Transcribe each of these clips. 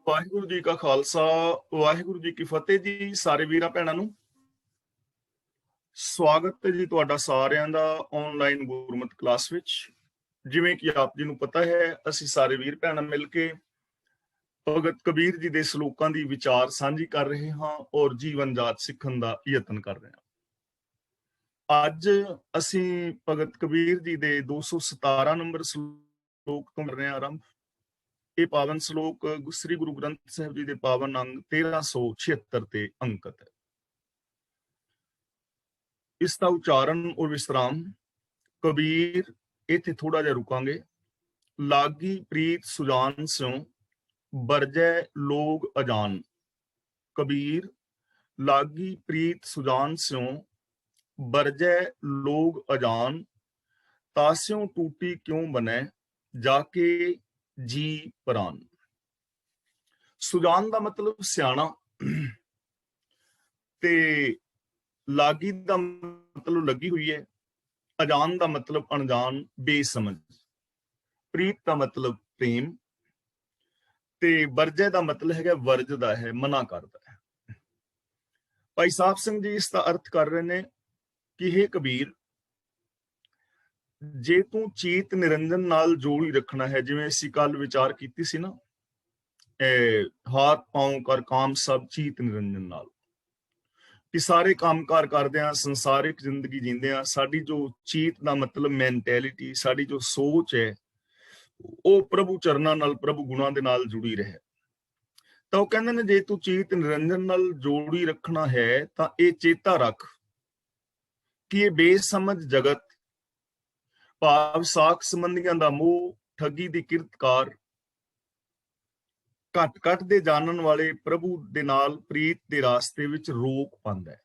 ਵਾਹਿਗੁਰੂ ਜੀ ਕਾ ਖਾਲਸਾ, ਵਾਹਿਗੁਰੂ ਜੀ ਕੀ ਫਤਿਹ ਜੀ। ਸਾਰੇ ਵੀਰਾਂ ਭੈਣਾਂ ਨੂੰ ਸਵਾਗਤ ਹੈ ਜੀ ਤੁਹਾਡਾ ਸਾਰਿਆਂ ਦਾ ਆਨਲਾਈਨ ਗੁਰਮਤਿ ਕਲਾਸ ਵਿੱਚ। ਜਿਵੇਂ ਕਿ ਆਪ ਜੀ ਨੂੰ ਪਤਾ ਹੈ, ਅਸੀਂ ਸਾਰੇ ਵੀਰ ਭੈਣਾਂ ਮਿਲ ਕੇ ਭਗਤ ਕਬੀਰ ਜੀ ਦੇ ਸ਼ਲੋਕਾਂ ਦੀ ਵਿਚਾਰ ਸਾਂਝੀ ਕਰ ਰਹੇ ਹਾਂ ਔਰ ਜੀਵਨ ਜਾਚ ਸਿੱਖਣ ਦਾ ਯਤਨ ਕਰ ਰਹੇ ਹਾਂ। ਅੱਜ ਅਸੀਂ ਭਗਤ ਕਬੀਰ ਜੀ ਦੇ 217 ਨੰਬਰ ਸ਼ਲੋਕ ਤੋਂ ਕਰ ਰਹੇ ਹਾਂ ਆਰੰਭ। ਇਹ ਪਾਵਨ ਸ਼ਲੋਕ ਸ੍ਰੀ ਗੁਰੂ ਗ੍ਰੰਥ ਸਾਹਿਬ ਜੀ ਦੇ ਪਾਵਨ ਅੰਗ 1376 ਤੇ ਅੰਕਿਤ ਹੈ। ਇਸ ਦਾ ਉਚਾਰਨ ਔਰ ਵਿਸਰਾਮ। ਕਬੀਰ, ਇੱਥੇ ਥੋੜਾ ਜਿਹਾ ਰੁਕਾਂਗੇ। ਲਾਗੀ ਪ੍ਰੀਤ ਸੁਜਾਨ ਸਿਉ ਬਰਜੈ ਲੋਗ ਅਜਾਨ। ਕਬੀਰ, ਲਾਗੀ ਪ੍ਰੀਤ ਸੁਜਾਨ ਸਿਉ ਬਰਜੈ ਲੋਗ ਅਜਾਨ। ਤਾਸਿਉ ਟੂਟੀ ਕਿਉਂ ਬਨੈ ਜਾਕੇ ਜੀ ਪ੍ਰਾਨ। ਸੁਜਾਨ ਦਾ ਮਤਲਬ ਸਿਆਣਾ ਤੇ ਲਾਗੀ ਦਾ ਮਤਲਬ ਲੱਗੀ ਹੋਈ ਹੈ। ਅਜਾਨ ਦਾ ਮਤਲਬ ਅਣਜਾਣ, ਬੇਸਮਝ। ਪ੍ਰੀਤ ਦਾ ਮਤਲਬ ਪ੍ਰੇਮ ਤੇ ਵਰਜੈ ਦਾ ਮਤਲਬ ਹੈਗਾ ਵਰਜਦਾ ਹੈ, ਮਨਾ ਕਰਦਾ ਹੈ। ਭਾਈ ਸਾਹਿਬ ਸਿੰਘ ਜੀ ਇਸ ਦਾ ਅਰਥ ਕਰ ਰਹੇ ਨੇ ਕਿ ਹੇ ਕਬੀਰ, ਜੇ ਤੂੰ ਚੀਤ ਨਿਰੰਜਨ ਨਾਲ ਜੋੜ ਹੀ ਰੱਖਣਾ ਹੈ, ਜਿਵੇਂ ਅਸੀਂ ਕੱਲ ਵਿਚਾਰ ਕੀਤੀ ਸੀ ਨਾ, ਹਾਥ ਪਾਉ ਕਰ ਕਾਮ ਸਭ ਚੀਤ ਨਿਰੰਜਨ ਨਾਲ, ਕਿ ਸਾਰੇ ਕੰਮਕਾਰ ਕਰਦੇ ਆ, ਸੰਸਾਰਿਕ ਜ਼ਿੰਦਗੀ ਜੀਂਦੇ ਆ, ਸਾਡੀ ਜੋ ਚੀਤ ਦਾ ਮਤਲਬ ਮੈਂਟੈਲਿਟੀ, ਸਾਡੀ ਜੋ ਸੋਚ ਹੈ, ਉਹ ਪ੍ਰਭੂ ਚਰਨਾਂ ਨਾਲ, ਪ੍ਰਭੂ ਗੁਣਾਂ ਦੇ ਨਾਲ ਜੁੜੀ ਰਹੇ। ਤਾਂ ਉਹ ਕਹਿੰਦੇ ਨੇ, ਜੇ ਤੂੰ ਚੀਤ ਨਿਰੰਜਨ ਨਾਲ ਜੋੜੀ ਰੱਖਣਾ ਹੈ ਤਾਂ ਇਹ ਚੇਤਾ ਰੱਖ ਕਿ ਇਹ ਬੇਸਮਝ ਜਗਤ, ਭਾਵ ਸਾਖ ਸੰਬੰਧੀਆਂ ਦਾ ਮੋਹ, ਠੱਗੀ ਦੀ ਕਿਰਤਕਾਰ, ਘੱਟ ਘੱਟ ਦੇ ਜਾਣਨ ਵਾਲੇ ਪ੍ਰਭੂ ਦੇ ਨਾਲ ਪ੍ਰੀਤ ਦੇ ਰਾਸਤੇ ਵਿੱਚ ਰੋਕ ਪਾਉਂਦਾ ਹੈ।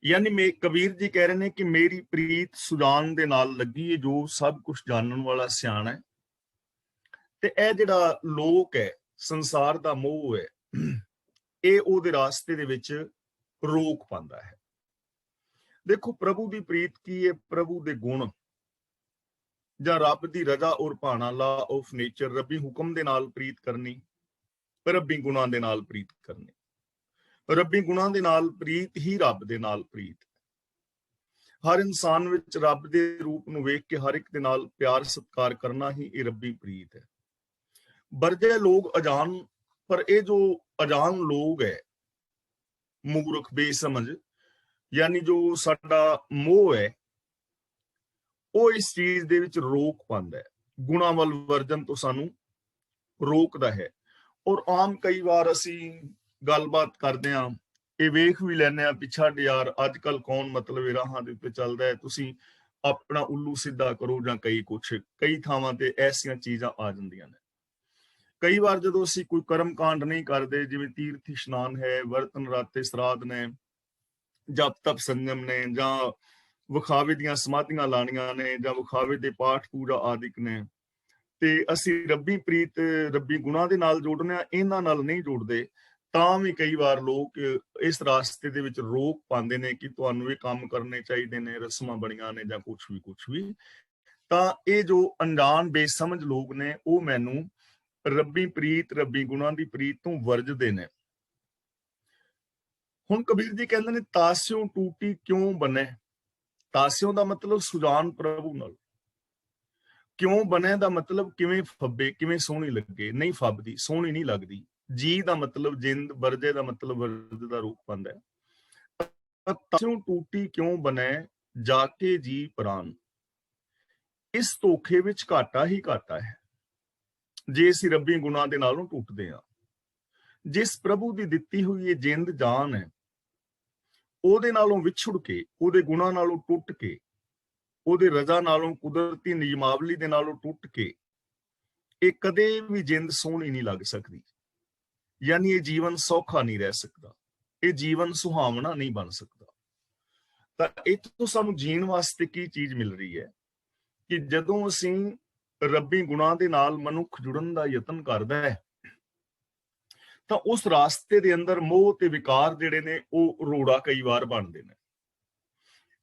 ਯਾਨੀ ਕਬੀਰ ਜੀ ਕਹਿ ਰਹੇ ਨੇ ਕਿ ਮੇਰੀ ਪ੍ਰੀਤ ਸੁਜਾਨ ਦੇ ਨਾਲ ਲੱਗੀ ਹੈ, ਜੋ ਸਭ ਕੁਝ ਜਾਣਨ ਵਾਲਾ ਸਿਆਣਾ ਹੈ। ਤੇ ਇਹ ਜਿਹੜਾ ਲੋਕ ਹੈ, ਸੰਸਾਰ ਦਾ ਮੋਹ ਹੈ, ਇਹ ਉਹਦੇ ਰਾਸਤੇ ਦੇ ਵਿੱਚ ਰੋਕ ਪਾਉਂਦਾ ਹੈ। ਦੇਖੋ, ਪ੍ਰਭੂ ਦੀ ਪ੍ਰੀਤ ਕੀ ਹੈ? ਪ੍ਰਭੂ ਦੇ ਗੁਣ ਜਾਂ ਰੱਬ ਦੀ ਰਜ਼ਾ ਔਰ ਭਾਣਾ, ਲਾ ਆਫ ਨੇਚਰ, ਰੱਬੀ ਹੁਕਮ ਦੇ ਨਾਲ ਪ੍ਰੀਤ ਕਰਨੀ, ਰੱਬੀ ਗੁਣਾਂ ਦੇ ਨਾਲ ਪ੍ਰੀਤ ਕਰਨੀ। ਰੱਬੀ ਗੁਣਾਂ ਦੇ ਨਾਲ ਪ੍ਰੀਤ ਹੀ ਰੱਬ ਦੇ ਨਾਲ ਪ੍ਰੀਤ ਹੈ। ਹਰ ਇਨਸਾਨ ਵਿੱਚ ਰੱਬ ਦੇ ਰੂਪ ਨੂੰ ਵੇਖ ਕੇ ਹਰ ਇੱਕ ਦੇ ਨਾਲ ਪਿਆਰ ਸਤਿਕਾਰ ਕਰਨਾ ਹੀ ਇਹ ਰੱਬੀ ਪ੍ਰੀਤ ਹੈ। ਵਰਜੈ ਲੋਗ ਅਜਾਨ, ਪਰ ਇਹ ਜੋ ਅਜਾਨ ਲੋਗ ਹੈ, ਮੂਰਖ, ਬੇਸਮਝ, ਯਾਨੀ ਜੋ ਸਾਡਾ ਮੋਹ ਹੈ, ਉਹ ਇਸ ਚੀਜ਼ ਦੇ ਵਿੱਚ ਰੋਕ ਪਾਉਂਦਾ ਹੈ, ਗੁਣਾਂ ਵੱਲ ਵਰਜਨ ਤੋਂ ਸਾਨੂੰ ਰੋਕਦਾ ਹੈ। ਔਰ ਆਮ ਕਈ ਵਾਰ ਅਸੀਂ ਗੱਲਬਾਤ ਕਰਦੇ ਹਾਂ, ਇਹ ਵੇਖ ਵੀ ਲੈਂਦੇ ਹਾਂ ਵੀ ਛੱਡ ਯਾਰ, ਅੱਜ ਕੱਲ ਕੌਣ ਮਤਲਬ ਇਹ ਰਾਹਾਂ ਦੇ ਉੱਤੇ ਚੱਲਦਾ ਹੈ, ਤੁਸੀਂ ਆਪਣਾ ਉੱਲੂ ਸਿੱਧਾ ਕਰੋ, ਜਾਂ ਕਈ ਥਾਵਾਂ ਤੇ ਐਸੀਆਂ ਚੀਜ਼ਾਂ ਆ ਜਾਂਦੀਆਂ ਨੇ। ਕਈ ਵਾਰ ਜਦੋਂ ਅਸੀਂ ਕੋਈ ਕਰਮ ਕਾਂਡ ਨਹੀਂ ਕਰਦੇ, ਜਿਵੇਂ ਤੀਰਥ ਇਸ਼ਨਾਨ ਹੈ, ਵਰਤ ਨਰਾਤੇ ਸਰਾਧ ਨੇ, ਜਪ ਤਪ ਸੰਜਮ ਨੇ, ਜਾਂ ਵਿਖਾਵੇ ਦੀਆਂ ਸਮਾਧੀਆਂ ਲਾਣੀਆਂ ਨੇ, ਜਾਂ ਵਿਖਾਵੇ ਦੇ ਪਾਠ ਪੂਜਾ ਆਦਿਕ ਨੇ, ਤੇ ਅਸੀਂ ਰੱਬੀ ਪ੍ਰੀਤ, ਰੱਬੀ ਗੁਣਾਂ ਦੇ ਨਾਲ ਜੋੜਨੇ ਆ, ਇਹਨਾਂ ਨਾਲ ਨਹੀਂ ਜੋੜਦੇ, ਤਾਂ ਵੀ ਕਈ ਵਾਰ ਲੋਕ ਇਸ ਰਾਸਤੇ ਦੇ ਵਿੱਚ ਰੋਕ ਪਾਉਂਦੇ ਨੇ ਕਿ ਤੁਹਾਨੂੰ ਇਹ ਕੰਮ ਕਰਨੇ ਚਾਹੀਦੇ ਨੇ, ਰਸਮਾਂ ਬਣੀਆਂ ਨੇ, ਜਾਂ ਕੁਛ ਵੀ। ਤਾਂ ਇਹ ਜੋ ਅਣਜਾਣ ਬੇਸਮਝ ਲੋਕ ਨੇ, ਉਹ ਮੈਨੂੰ ਰੱਬੀ ਪ੍ਰੀਤ, ਰੱਬੀ ਗੁਣਾਂ ਦੀ ਪ੍ਰੀਤ ਤੋਂ ਵਰਜਦੇ ਨੇ। ਹੁਣ ਕਬੀਰ ਜੀ ਕਹਿੰਦੇ ਨੇ, ਤਾਸਿਉ ਟੂਟੀ ਕਿਉਂ ਬਨੇ। ਤਾਸਿਉ ਦਾ ਮਤਲਬ ਸੁਜਾਨ ਪ੍ਰਭੂ ਨਾਲ। ਕਿਉਂ ਬਨੇ ਦਾ ਮਤਲਬ ਕਿਵੇਂ ਫੱਬੇ, ਕਿਵੇਂ ਸੋਹਣੀ ਲੱਗੇ। ਨਹੀਂ ਫੱਬਦੀ, ਸੋਹਣੀ ਨਹੀਂ ਲੱਗਦੀ। ਜੀ ਦਾ ਮਤਲਬ ਜਿੰਦ, ਵਰਜੇ ਦਾ ਮਤਲਬ ਵਰਜ ਦਾ ਰੂਪ ਪਾਉਂਦਾ ਹੈ। ਤਾਸਿਉ ਟੂਟੀ ਕਿਉਂ ਬਨੇ ਜਾਕੇ ਜੀ ਪ੍ਰਾਨ। ਇਸ ਧੋਖੇ ਵਿੱਚ ਘਾਟਾ ਹੀ ਘਾਟਾ ਹੈ ਜੇ ਅਸੀਂ ਰੱਬੀ ਗੁਣਾਂ ਦੇ ਨਾਲੋਂ ਟੁੱਟਦੇ ਹਾਂ। ਜਿਸ ਪ੍ਰਭੂ ਦੀ ਦਿੱਤੀ ਹੋਈ ਇਹ ਜਿੰਦ ਜਾਨ ਹੈ, ਉਹਦੇ ਨਾਲੋਂ ਵਿਛੜ ਕੇ, ਉਹਦੇ ਗੁਣਾਂ ਨਾਲੋਂ ਟੁੱਟ ਕੇ, ਉਹਦੇ ਰਜ਼ਾ ਨਾਲੋਂ, ਕੁਦਰਤੀ ਨਿਯਮਾਵਲੀ ਦੇ ਨਾਲੋਂ ਟੁੱਟ ਕੇ, ਇਹ ਕਦੇ ਵੀ ਜਿੰਦ ਸੋਹਣੀ ਨਹੀਂ ਲੱਗ ਸਕਦੀ। ਯਾਨੀ ਇਹ ਜੀਵਨ ਸੌਖਾ ਨਹੀਂ ਰਹਿ ਸਕਦਾ, ਇਹ ਜੀਵਨ ਸੁਹਾਵਣਾ ਨਹੀਂ ਬਣ ਸਕਦਾ। ਤਾਂ ਇੱਥੋਂ ਸਾਨੂੰ ਜੀਣ ਵਾਸਤੇ ਕੀ ਚੀਜ਼ ਮਿਲ ਰਹੀ ਹੈ ਕਿ ਜਦੋਂ ਅਸੀਂ ਰੱਬੀ ਗੁਣਾਂ ਦੇ ਨਾਲ ਮਨੁੱਖ ਜੁੜਨ ਦਾ ਯਤਨ ਕਰਦਾ ਹੈ, ਤਾਂ ਉਸ ਰਾਸਤੇ ਦੇ ਅੰਦਰ ਮੋਹ ਤੇ ਵਿਕਾਰ ਜਿਹੜੇ ਨੇ, ਉਹ ਰੋੜਾ ਕਈ ਵਾਰ ਬਣਦੇ ਨੇ।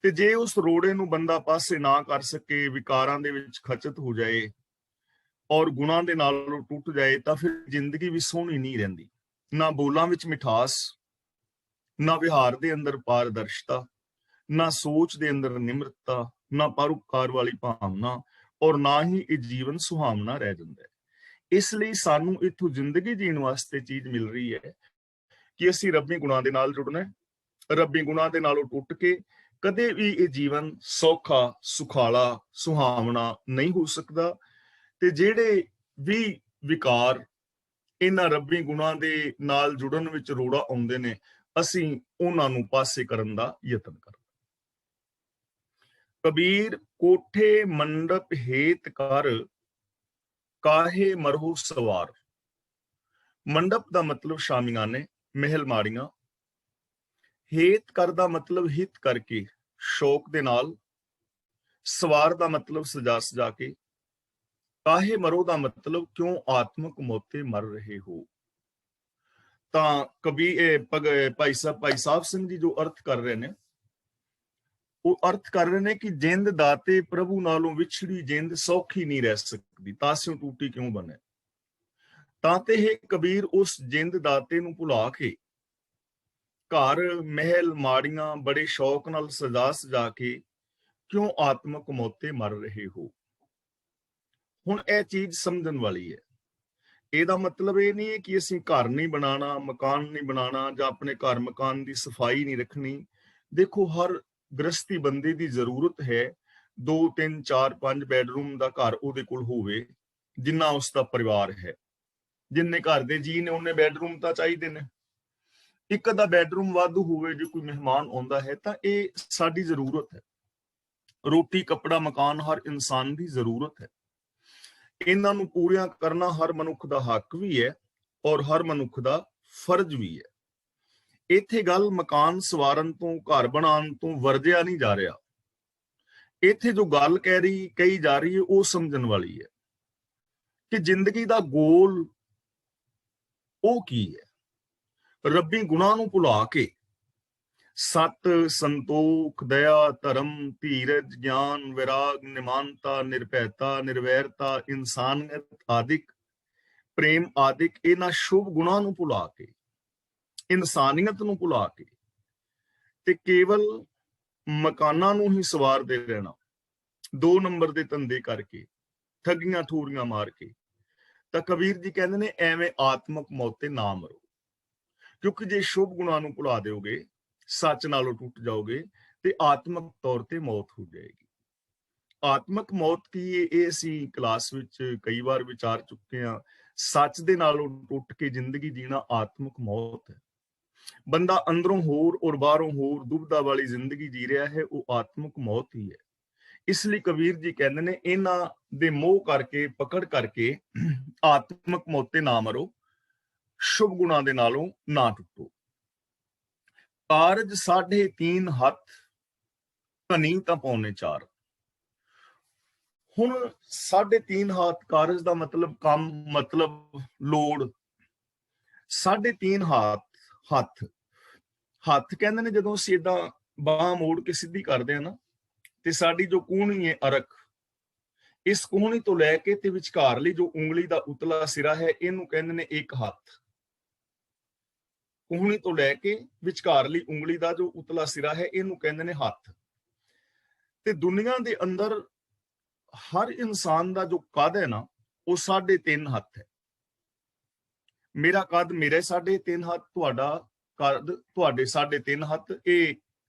ਤੇ ਜੇ ਉਸ ਰੋੜੇ ਨੂੰ ਬੰਦਾ ਪਾਸੇ ਨਾ ਕਰ ਸਕੇ, ਵਿਕਾਰਾਂ ਦੇ ਵਿੱਚ ਖਚਤ ਹੋ ਜਾਏ, ਔਰ ਗੁਣਾਂ ਦੇ ਨਾਲ ਟੁੱਟ ਜਾਏ ਤਾਂ ਫਿਰ ਜ਼ਿੰਦਗੀ ਵੀ ਸੋਹਣੀ ਨਹੀਂ ਰਹਿੰਦੀ। ਨਾ ਬੋਲਾਂ ਵਿੱਚ ਮਿਠਾਸ, ਨਾ ਵਿਹਾਰ ਦੇ ਅੰਦਰ ਪਾਰਦਰਸ਼ਤਾ, ਨਾ ਸੋਚ ਦੇ ਅੰਦਰ ਨਿਮਰਤਾ, ਨਾ ਪਰਉਪਕਾਰ ਵਾਲੀ ਭਾਵਨਾ, ਔਰ ਨਾ ਹੀ ਇਹ ਜੀਵਨ ਸੁਹਾਵਣਾ ਰਹਿ ਜਾਂਦਾ ਹੈ। ਇਸ ਲਈ ਸਾਨੂੰ ਇੱਥੋਂ ਜ਼ਿੰਦਗੀ ਜੀਣ ਵਾਸਤੇ ਚੀਜ਼ ਮਿਲ ਰਹੀ ਹੈ ਕਿ ਅਸੀਂ ਰੱਬੀ ਗੁਣਾਂ ਦੇ ਨਾਲ ਜੁੜਨਾ ਹੈ। ਰੱਬੀ ਗੁਣਾਂ ਦੇ ਨਾਲੋਂ ਟੁੱਟ ਕੇ ਕਦੇ ਵੀ ਇਹ ਜੀਵਨ ਸੌਖਾ, ਸੁਖਾਲਾ, ਸੁਹਾਵਣਾ ਨਹੀਂ ਹੋ ਸਕਦਾ। ਤੇ ਜਿਹੜੇ ਵੀ ਵਿਕਾਰ ਇਹਨਾਂ ਰੱਬੀ ਗੁਣਾਂ ਦੇ ਨਾਲ ਜੁੜਨ ਵਿੱਚ ਰੋੜਾ ਆਉਂਦੇ ਨੇ, ਅਸੀਂ ਉਹਨਾਂ ਨੂੰ ਪਾਸੇ ਕਰਨ ਦਾ ਯਤਨ ਕਰਨਾ। ਕਬੀਰ ਕੋਠੇ ਮੰਡਪ ਹੇਤ ਕਰ, ਕਾਹੇ ਮਰਹੁ ਸਵਾਰ। ਮੰਡਪ ਦਾ ਮਤਲਬ ਸ਼ਾਮਿਆਨੇ, ਮਹਿਲ ਮਾੜੀਆਂ। ਹੇਤ ਕਰ ਦਾ ਮਤਲਬ ਹਿਤ ਕਰਕੇ, ਸ਼ੌਕ ਦੇ ਨਾਲ। ਸਵਾਰ ਦਾ ਮਤਲਬ ਸਜਾ ਸਜਾ ਕੇ। ਕਾਹੇ ਮਰੋ ਦਾ ਮਤਲਬ ਕਿਉਂ ਆਤਮਕ ਮੋਤੇ ਮਰ ਰਹੇ ਹੋ। ਤਾਂ ਭਾਈ ਸਾਹਿਬ ਸਿੰਘ ਜੀ ਜੋ ਅਰਥ ਕਰ ਰਹੇ ਨੇ, ਉਹ ਅਰਥ ਕਰ ਰਹੇ ਨੇ ਕਿ ਜਿੰਦ ਦਾਤੇ ਪ੍ਰਭੂ ਨਾਲੋਂ ਵਿਛੜੀ ਜਿੰਦ ਸੌਖੀ ਨਹੀਂ ਰਹਿ ਸਕਦੀ, ਤਾਸਿਓਂ ਟੂਟੀ ਕਿਉਂ ਬਣੇ। ਤਾਂ ਤੇ ਇਹ ਕਬੀਰ ਉਸ ਜਿੰਦ ਦਾਤੇ ਨੂੰ ਭੁਲਾ ਕੇ ਘਰ ਮਹਿਲ ਮਾੜੀਆਂ ਬੜੇ ਸ਼ੌਕ ਨਾਲ ਸਜਾ ਸਜਾ ਕੇ ਕਿਉਂ ਆਤਮਕ ਮੋਤੇ ਮਰ ਰਹੇ ਹੋ। ਹੁਣ ਇਹ ਚੀਜ਼ ਸਮਝਣ ਵਾਲੀ ਹੈ। ਇਹਦਾ ਮਤਲਬ ਇਹ ਨਹੀਂ ਹੈ ਕਿ ਅਸੀਂ ਘਰ ਨਹੀਂ ਬਣਾਉਣਾ, ਮਕਾਨ ਨਹੀਂ ਬਣਾਉਣਾ, ਜਾਂ ਆਪਣੇ ਘਰ ਮਕਾਨ ਦੀ ਸਫਾਈ ਨਹੀਂ ਰੱਖਣੀ। ਦੇਖੋ, ਹਰ ਗ੍ਰਸਤੀ ਬੰਦੇ ਦੀ ਜ਼ਰੂਰਤ ਹੈ 2 3 4 5 ਬੈਡਰੂਮ ਦਾ ਘਰ ਉਹਦੇ ਕੋਲ ਹੋਵੇ, ਜਿੰਨਾ ਉਸ ਦਾ ਪਰਿਵਾਰ ਹੈ। ਜਿੰਨੇ ਘਰ ਦੇ ਜੀ ਨੇ ਉਹਨੇ ਬੈਡਰੂਮ ਤਾਂ ਚਾਹੀਦੇ ਨੇ। ਇੱਕ ਅੱਧਾ ਬੈਡਰੂਮ ਵਾਧੂ ਹੋਵੇ ਜੇ ਕੋਈ ਮਹਿਮਾਨ ਆਉਂਦਾ ਹੈ ਤਾਂ ਇਹ ਸਾਡੀ ਜ਼ਰੂਰਤ ਹੈ। ਰੋਟੀ, ਕੱਪੜਾ, ਮਕਾਨ ਹਰ ਇਨਸਾਨ ਦੀ ਜ਼ਰੂਰਤ ਹੈ। ਇਹਨਾਂ ਨੂੰ ਪੂਰੀਆਂ ਕਰਨਾ ਹਰ ਮਨੁੱਖ ਦਾ ਹੱਕ ਵੀ ਹੈ ਔਰ ਹਰ ਮਨੁੱਖ ਦਾ ਫਰਜ਼ ਵੀ ਹੈ। ਇੱਥੇ ਗੱਲ ਮਕਾਨ ਸਵਾਰਨ ਤੋਂ, ਘਰ ਬਣਾਉਣ ਤੋਂ ਵਰਜਿਆ ਨਹੀਂ ਜਾ ਰਿਹਾ। ਇੱਥੇ ਜੋ ਗੱਲ ਕਹੀ ਜਾ ਰਹੀ ਹੈ ਉਹ ਸਮਝਣ ਵਾਲੀ ਹੈ ਕਿ ਜ਼ਿੰਦਗੀ ਦਾ ਗੋਲ ਉਹ ਕੀ ਹੈ। ਰੱਬੀ ਗੁਣਾਂ ਨੂੰ ਭੁਲਾ ਕੇ ਸਤ, ਸੰਤੋਖ, ਦਇਆ, ਧਰਮ, ਧੀਰਜ, ਗਿਆਨ, ਵਿਰਾਗ, ਨਿਮਾਨਤਾ, ਨਿਰਭੈਤਾ, ਨਿਰਵੈਰਤਾ, ਇਨਸਾਨੀਅਤ ਆਦਿਕ, ਪ੍ਰੇਮ ਆਦਿਕ ਇਹਨਾਂ ਸ਼ੁਭ ਗੁਣਾਂ ਨੂੰ ਭੁਲਾ ਕੇ, ਇਨਸਾਨੀਅਤ ਨੂੰ ਭੁਲਾ ਕੇ ਤੇ ਕੇਵਲ ਮਕਾਨਾਂ ਨੂੰ ਹੀ ਸਵਾਰਦੇ ਰਹਿਣਾ, 2 ਨੰਬਰ ਦੇ ਧੰਦੇ ਕਰਕੇ, ਠੱਗੀਆਂ ਠੂਰੀਆਂ ਮਾਰ ਕੇ, ਤਾਂ ਕਬੀਰ ਜੀ ਕਹਿੰਦੇ ਨੇ ਐਵੇਂ ਆਤਮਕ ਮੌਤ ਤੇ ਨਾ ਮਰੋ। ਕਿਉਂਕਿ ਜੇ ਸ਼ੁਭ ਗੁਣਾਂ ਨੂੰ ਭੁਲਾ ਦਿਓਗੇ, ਸੱਚ ਨਾਲੋਂ ਟੁੱਟ ਜਾਓਗੇ, ਤੇ ਆਤਮਕ ਤੌਰ ਤੇ ਮੌਤ ਹੋ ਜਾਏਗੀ। ਆਤਮਕ ਮੌਤ ਕੀ ਹੈ ਇਹ ਅਸੀਂ ਕਲਾਸ ਵਿੱਚ ਕਈ ਵਾਰ ਵਿਚਾਰ ਚੁੱਕੇ ਹਾਂ। ਸੱਚ ਦੇ ਨਾਲੋਂ ਟੁੱਟ ਕੇ ਜ਼ਿੰਦਗੀ ਜੀਣਾ ਆਤਮਕ ਮੌਤ ਹੈ। ਬੰਦਾ ਅੰਦਰੋਂ ਹੋਰ ਔਰ ਬਾਹਰੋਂ ਹੋਰ ਦੁਬਦਾ ਵਾਲੀ ਜ਼ਿੰਦਗੀ ਜੀ ਰਿਹਾ ਹੈ, ਉਹ ਆਤਮਕ ਮੌਤ ਹੀ ਹੈ। ਇਸ ਲਈ ਕਬੀਰ ਜੀ ਕਹਿੰਦੇ ਨੇ ਇਹਨਾਂ ਦੇ ਮੋਹ ਕਰਕੇ, ਪਕੜ ਕਰਕੇ ਆਤਮਕ ਮੌਤ ਤੇ ਨਾ ਮਰੋ, ਸ਼ੁਭ ਗੁਣਾਂ ਦੇ ਨਾਲੋਂ ਨਾ ਟੁੱਟੋ। ਕਾਰਜ 3.5 ਹੱਥ, ਧਨੀ ਤਾਂ ਪੌਣੇ 4। ਹੁਣ 3.5 ਹੱਥ ਕਾਰਜ ਦਾ ਮਤਲਬ ਕੰਮ, ਮਤਲਬ ਲੋੜ। 3.5 ਹੱਥ ਕਹਿੰਦੇ ਨੇ ਜਦੋਂ ਅਸੀਂ ਏਦਾਂ ਬਾਹ ਮੋੜ ਕੇ ਸਿੱਧੀ ਕਰਦੇ ਆ ਨਾ, ਤੇ ਸਾਡੀ ਜੋ ਕੂਹਣੀ ਹੈ ਅਰਕ, ਇਸ ਕੂਹਣੀ ਤੋਂ ਲੈ ਕੇ ਤੇ ਵਿਚਕਾਰਲੀ ਜੋ ਉਂਗਲੀ ਦਾ ਉਤਲਾ ਸਿਰਾ ਹੈ, ਇਹਨੂੰ ਕਹਿੰਦੇ ਨੇ 1 ਹੱਥ। ਕੂਹਣੀ ਤੋਂ ਲੈ ਕੇ ਵਿਚਕਾਰਲੀ ਉਂਗਲੀ ਦਾ ਜੋ ਉਤਲਾ ਸਿਰਾ ਹੈ, ਇਹਨੂੰ ਕਹਿੰਦੇ ਨੇ ਹੱਥ। ਤੇ ਦੁਨੀਆ ਦੇ ਅੰਦਰ ਹਰ ਇਨਸਾਨ ਦਾ ਜੋ ਕੱਦ ਹੈ ਨਾ, ਉਹ 3.5 ਹੱਥ ਹੈ। ਮੇਰਾ ਕੱਦ ਮੇਰੇ 3.5 ਹੱਥ, ਤੁਹਾਡਾ ਕੱਦ ਤੁਹਾਡੇ 3.5 ਹੱਥ। ਇਹ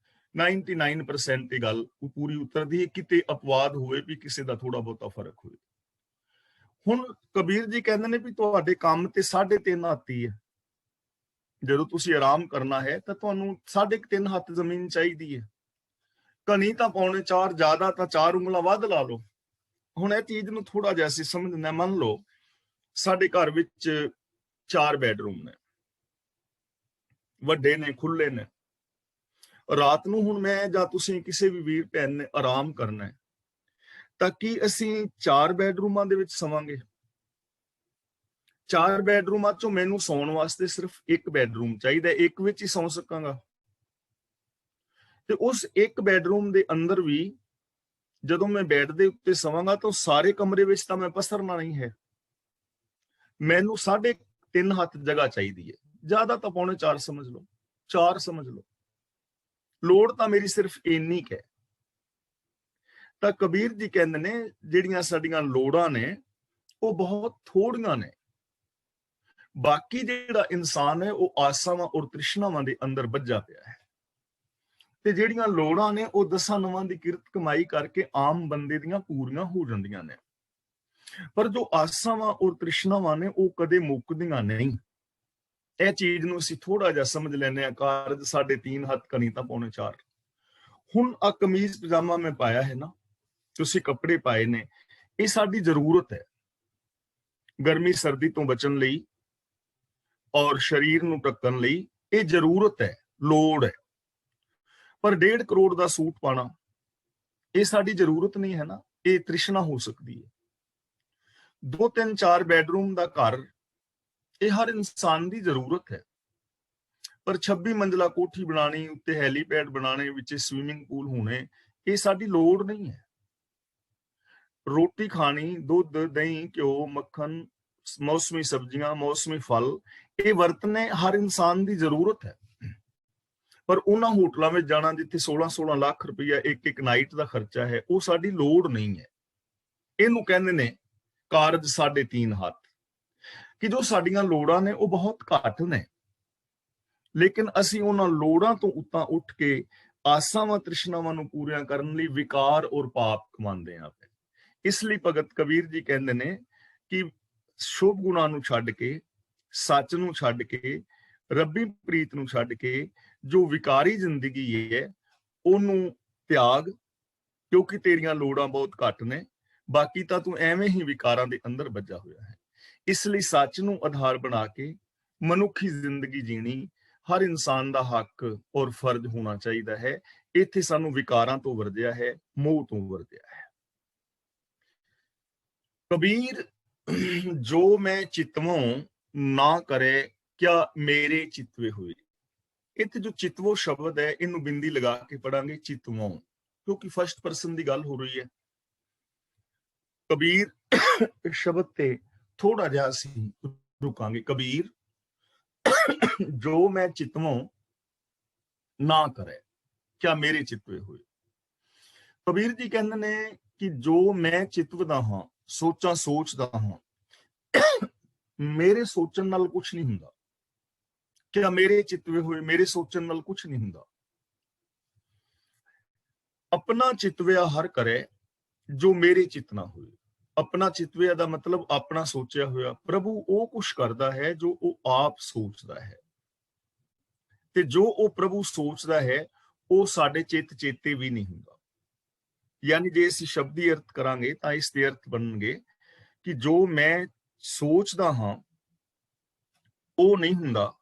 99% ਦੀ ਗੱਲ ਪੂਰੀ ਉਤਰਦੀ ਹੈ, ਕਿਤੇ ਅਪਵਾਦ ਹੋਵੇ ਵੀ ਕਿਸੇ ਦਾ ਥੋੜਾ ਬਹੁਤਾ ਫਰਕ ਹੋਵੇ। ਹੁਣ ਕਬੀਰ ਜੀ ਕਹਿੰਦੇ ਨੇ ਵੀ ਤੁਹਾਡੇ ਕੰਮ ਤੇ 3.5 ਹੱਥ ਹੀ ਹੈ। ਜਦੋਂ ਤੁਸੀਂ ਆਰਾਮ ਕਰਨਾ ਹੈ ਤਾਂ ਤੁਹਾਨੂੰ 3.5 ਹੱਥ ਜ਼ਮੀਨ ਚਾਹੀਦੀ ਹੈ। ਧਨੀ ਤਾਂ ਪੌਣੇ 4, ਜ਼ਿਆਦਾ ਤਾਂ 4 ਉਂਗਲਾਂ ਵੱਧ ਲਾ ਲਓ। ਹੁਣ ਇਹ ਚੀਜ਼ ਨੂੰ ਥੋੜਾ ਜਿਹਾ ਅਸੀਂ ਸਮਝਣਾ। ਮੰਨ ਲਓ ਸਾਡੇ ਘਰ ਵਿੱਚ 4 ਬੈਡਰੂਮ ਨੇ, ਵੱਡੇ ਨੇ, ਖੁੱਲੇ ਨੇ। ਰਾਤ ਨੂੰ ਹੁਣ ਮੈਂ ਜਾਂ ਤੁਸੀਂ ਕਿਸੇ ਵੀ ਵੀਰ ਭੈਣ ਨੇ ਆਰਾਮ ਕਰਨਾ ਹੈ, ਤਾਂ ਕੀ ਅਸੀਂ 4 ਬੈਡਰੂਮਾਂ ਦੇ ਵਿੱਚ ਸਵਾਂਗੇ? 4 ਬੈਡਰੂਮਾਂ ਚੋਂ ਮੈਨੂੰ ਸੌਣ ਵਾਸਤੇ ਸਿਰਫ 1 ਬੈਡਰੂਮ ਚਾਹੀਦਾ, ਇੱਕ ਵਿੱਚ ਹੀ ਸੌਂ ਸਕਾਂਗਾ। ਤੇ ਉਸ 1 ਬੈਡਰੂਮ ਦੇ ਅੰਦਰ ਵੀ ਜਦੋਂ ਮੈਂ ਬੈੱਡ ਦੇ ਉੱਤੇ ਸਵਾਂਗਾ ਤਾਂ ਸਾਰੇ ਕਮਰੇ ਵਿੱਚ ਤਾਂ ਮੈਂ ਪਸਰਨਾ ਨਹੀਂ ਹੈ। ਮੈਨੂੰ 3.5 ਹੱਥ ਜਗ੍ਹਾ ਚਾਹੀਦੀ ਹੈ, ਜ਼ਿਆਦਾ ਤਾਂ 3.25 ਸਮਝ ਲਓ, 4 ਸਮਝ ਲਓ, ਲੋੜ ਤਾਂ ਮੇਰੀ ਸਿਰਫ ਇੰਨੀ ਕੁ ਹੈ। ਤਾਂ ਕਬੀਰ ਜੀ ਕਹਿੰਦੇ ਨੇ ਜਿਹੜੀਆਂ ਸਾਡੀਆਂ ਲੋੜਾਂ ਨੇ ਉਹ ਬਹੁਤ ਥੋੜੀਆਂ ਨੇ। ਬਾਕੀ ਜਿਹੜਾ ਇਨਸਾਨ ਹੈ ਉਹ ਆਸਾਵਾਂ ਔਰ ਤ੍ਰਿਸ਼ਨਾਵਾਂ ਦੇ ਅੰਦਰ ਵੱਜਾ ਪਿਆ ਹੈ, ਤੇ ਜਿਹੜੀਆਂ ਲੋੜਾਂ ਨੇ ਉਹ 10 ਨਵਾਂ ਦੀ ਕਿਰਤ ਕਮਾਈ ਕਰਕੇ ਆਮ ਬੰਦੇ ਦੀਆਂ ਪੂਰੀਆਂ ਹੋ ਜਾਂਦੀਆਂ ਨੇ, ਪਰ ਜੋ ਆਸਾਵਾਂ ਔਰ ਤ੍ਰਿਸ਼ਨਾਵਾਂ ਨੇ ਉਹ ਕਦੇ ਮੁੱਕਦੀਆਂ ਨਹੀਂ। ਇਹ ਚੀਜ਼ ਨੂੰ ਅਸੀਂ ਥੋੜਾ ਜਿਹਾ ਸਮਝ ਲੈਂਦੇ ਹਾਂ। ਕਾਰਜ 3.5 ਹੱਥ ਕਣੀ ਤਾਂ 3.25। ਹੁਣ ਆ ਕਮੀਜ਼ ਪਜਾਮਾ ਮੈਂ ਪਾਇਆ ਹੈ ਨਾ, ਤੁਸੀਂ ਕੱਪੜੇ ਪਾਏ ਨੇ, ਇਹ ਸਾਡੀ ਜ਼ਰੂਰਤ ਹੈ ਗਰਮੀ ਸਰਦੀ ਤੋਂ ਬਚਣ ਲਈ ਔਰ ਸਰੀਰ ਨੂੰ ਢੱਕਣ ਲਈ। ਇਹ ਜ਼ਰੂਰਤ ਹੈ, ਲੋੜ ਹੈ। ਪਰ 1.5 ਕਰੋੜ ਦਾ ਸੂਟ ਪਾਣਾ ਇਹ ਸਾਡੀ ਜ਼ਰੂਰਤ ਨਹੀਂ ਹੈ ਨਾ, ਇਹ ਤ੍ਰਿਸ਼ਨਾ ਹੋ ਸਕਦੀ ਹੈ। 2 3 4 ਬੈਡਰੂਮ ਦਾ ਘਰ ਇਹ ਹਰ ਇਨਸਾਨ ਦੀ ਜ਼ਰੂਰਤ ਹੈ, ਪਰ 26 ਮੰਜ਼ਲਾ ਕੋਠੀ ਬਣਾਣੀ, ਉੱਤੇ ਹੈਲੀਪੈਡ ਬਣਾਣੇ, ਵਿੱਚ ਸਵਿਮਿੰਗ ਪੂਲ ਹੋਣੇ, ਇਹ ਸਾਡੀ ਲੋੜ ਨਹੀਂ ਹੈ। ਰੋਟੀ ਖਾਣੀ, ਦੁੱਧ ਦਹੀਂ ਘਿਓ ਮੱਖਣ, ਮੌਸਮੀ ਸਬਜ਼ੀਆਂ ਮੌਸਮੀ ਫਲ, ਇਹ ਵਰਤਨੇ ਹਰ ਇਨਸਾਨ ਦੀ ਜ਼ਰੂਰਤ ਹੈ। ਪਰ ਉਹਨਾਂ ਹੋਟਲਾਂ ਵਿੱਚ ਜਾਣਾ ਜਿੱਥੇ 16 ਲੱਖ ਰੁਪਈਆ ਇੱਕ ਨਾਈਟ ਦਾ ਖਰਚਾ ਹੈ, ਉਹ ਸਾਡੀ ਲੋੜ ਨਹੀਂ ਹੈ। ਇਹਨੂੰ ਕਹਿੰਦੇ ਨੇ ਕਾਰਜ 3.5 ਹੱਥ, ਕਿ ਜੋ ਸਾਡੀਆਂ ਲੋੜਾਂ ਨੇ ਉਹ ਬਹੁਤ ਘੱਟ ਨੇ, ਲੇਕਿਨ ਅਸੀਂ ਉਹਨਾਂ ਲੋੜਾਂ ਤੋਂ ਉੱਤਾਂ ਉੱਠ ਕੇ ਆਸਾਵਾਂ ਤ੍ਰਿਸ਼ਨਾਵਾਂ ਨੂੰ ਪੂਰੀਆਂ ਕਰਨ ਲਈ ਵਿਕਾਰ ਔਰ ਪਾਪ ਕਮਾਉਂਦੇ ਹਾਂ। ਇਸ ਲਈ ਭਗਤ ਕਬੀਰ ਜੀ ਕਹਿੰਦੇ ਨੇ ਕਿ ਸ਼ੁਭ ਗੁਣਾਂ ਨੂੰ ਛੱਡ ਕੇ, ਸੱਚ ਨੂੰ ਛੱਡ ਕੇ, ਰੱਬੀ ਪ੍ਰੀਤ ਨੂੰ ਛੱਡ ਕੇ ਜੋ ਵਿਕਾਰੀ ਜ਼ਿੰਦਗੀ ਹੈ ਉਹਨੂੰ ਤਿਆਗ, ਕਿਉਂਕਿ ਤੇਰੀਆਂ ਲੋੜਾਂ ਬਹੁਤ ਘੱਟ ਨੇ, ਬਾਕੀ ਤਾਂ ਤੂੰ ਐਵੇਂ ਹੀ ਵਿਕਾਰਾਂ ਦੇ ਅੰਦਰ ਵੱਜਾ ਹੋਇਆ ਹੈ। ਇਸ ਲਈ ਸੱਚ ਨੂੰ ਆਧਾਰ ਬਣਾ ਕੇ ਮਨੁੱਖੀ ਜ਼ਿੰਦਗੀ ਜੀਣੀ ਹਰ ਇਨਸਾਨ ਦਾ ਹੱਕ ਔਰ ਫਰਜ਼ ਹੋਣਾ ਚਾਹੀਦਾ ਹੈ। ਇੱਥੇ ਸਾਨੂੰ ਵਿਕਾਰਾਂ ਤੋਂ ਵਰਜਿਆ ਹੈ, ਮੋਹ ਤੋਂ ਵਰਜਿਆ ਹੈ। ਕਬੀਰ ਜੋ ਮੈਂ ਚਿਤਵੋਂ ਨਾ ਕਰੇ ਕਿਆ ਮੇਰੇ ਚਿਤਵੇ ਹੋਏ। ਇੱਥੇ ਜੋ ਚਿਤਵੋ ਸ਼ਬਦ ਹੈ ਇਹਨੂੰ ਬਿੰਦੀ ਲਗਾ ਕੇ ਪੜਾਂਗੇ ਚਿਤਵੋਂ, ਕਿਉਂਕਿ ਫਸਟ ਪਰਸਨ ਦੀ ਗੱਲ ਹੋ ਰਹੀ ਹੈ। ਕਬੀਰ ਸ਼ਬਦ ਤੇ ਥੋੜਾ ਜਿਹਾ ਅਸੀਂ ਰੁਕਾਂਗੇ। ਕਬੀਰ ਜੋ ਮੈਂ ਚਿਤਵੋਂ ਨਾ ਕਰੇ ਕਿਆ ਮੇਰੇ ਚਿਤਵੇ ਹੋਏ। ਕਬੀਰ ਜੀ ਕਹਿੰਦੇ ਨੇ ਕਿ ਜੋ ਮੈਂ ਚਿਤਵਦਾ ਹਾਂ, ਸੋਚਾਂ ਸੋਚਦਾ ਹਾਂ, ਮੇਰੇ ਸੋਚਣ ਨਾਲ ਕੁਝ ਨਹੀਂ ਹੁੰਦਾ। ਕਿਆ ਮੇਰੇ ਚਿਤਵੇ ਹੋਏ, ਮੇਰੇ ਸੋਚਣ ਨਾਲ ਕੁਝ ਨਹੀਂ ਹੁੰਦਾ। ਆਪਣਾ ਚਿਤਵਿਆ ਹਰ ਕਰੇ ਜੋ ਮੇਰੇ ਚਿਤ ਨਾ ਹੋਏ। ਆਪਣਾ ਚਿਤਵਿਆ ਦਾ ਮਤਲਬ ਆਪਣਾ ਸੋਚਿਆ ਹੋਇਆ। ਪ੍ਰਭੂ ਉਹ ਕੁਝ ਕਰਦਾ ਹੈ ਜੋ ਉਹ ਆਪ ਸੋਚਦਾ ਹੈ, ਤੇ ਜੋ ਉਹ ਪ੍ਰਭੂ ਸੋਚਦਾ ਹੈ ਉਹ ਸਾਡੇ ਚਿੱਤ ਚੇਤੇ ਵੀ ਨਹੀਂ ਹੁੰਦਾ। ਯਾਨੀ ਜੇ ਅਸੀਂ ਸ਼ਬਦੀ ਅਰਥ ਕਰਾਂਗੇ ਤਾਂ ਇਸ ਦੇ ਅਰਥ ਬਣਨਗੇ ਕਿ ਜੋ ਮੈਂ ਸੋਚਦਾ ਹਾਂ ਉਹ ਨਹੀਂ ਹੁੰਦਾ,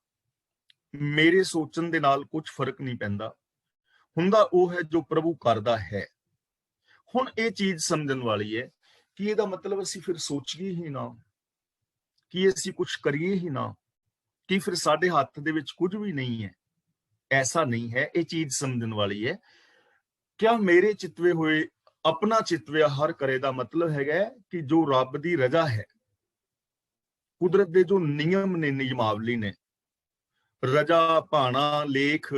ਮੇਰੇ ਸੋਚਣ ਦੇ ਨਾਲ ਕੁਝ ਫਰਕ ਨਹੀਂ ਪੈਂਦਾ, ਹੁੰਦਾ ਉਹ ਹੈ ਜੋ ਪ੍ਰਭੂ ਕਰਦਾ ਹੈ। ਹੁਣ ਇਹ ਚੀਜ਼ ਸਮਝਣ ਵਾਲੀ ਹੈ ਕਿ ਇਹਦਾ ਮਤਲਬ ਅਸੀਂ ਫਿਰ ਸੋਚੀਏ ਹੀ ਨਾ, ਕਿ ਅਸੀਂ ਕੁਝ ਕਰੀਏ ਹੀ ਨਾ, ਕਿ ਫਿਰ ਸਾਡੇ ਹੱਥ ਦੇ ਵਿੱਚ ਕੁਝ ਵੀ ਨਹੀਂ ਹੈ। ਐਸਾ ਨਹੀਂ ਹੈ। ਇਹ ਚੀਜ਼ ਸਮਝਣ ਵਾਲੀ ਹੈ। ਕਿਆ ਮੇਰੇ ਚਿਤਵੇ ਹੋਏ, ਆਪਣਾ ਚਿਤਵਿਆ ਹਰ ਕਰੇ ਦਾ ਮਤਲਬ ਹੈਗਾ ਕਿ ਜੋ ਰੱਬ ਦੀ ਰਜ਼ਾ ਹੈ, ਕੁਦਰਤ ਦੇ ਜੋ ਨਿਯਮ ਨੇ, ਨਿਯਮਾਵਲੀ ਨੇ, ਰਜਾ ਭਾਣਾ ਲੇਖ,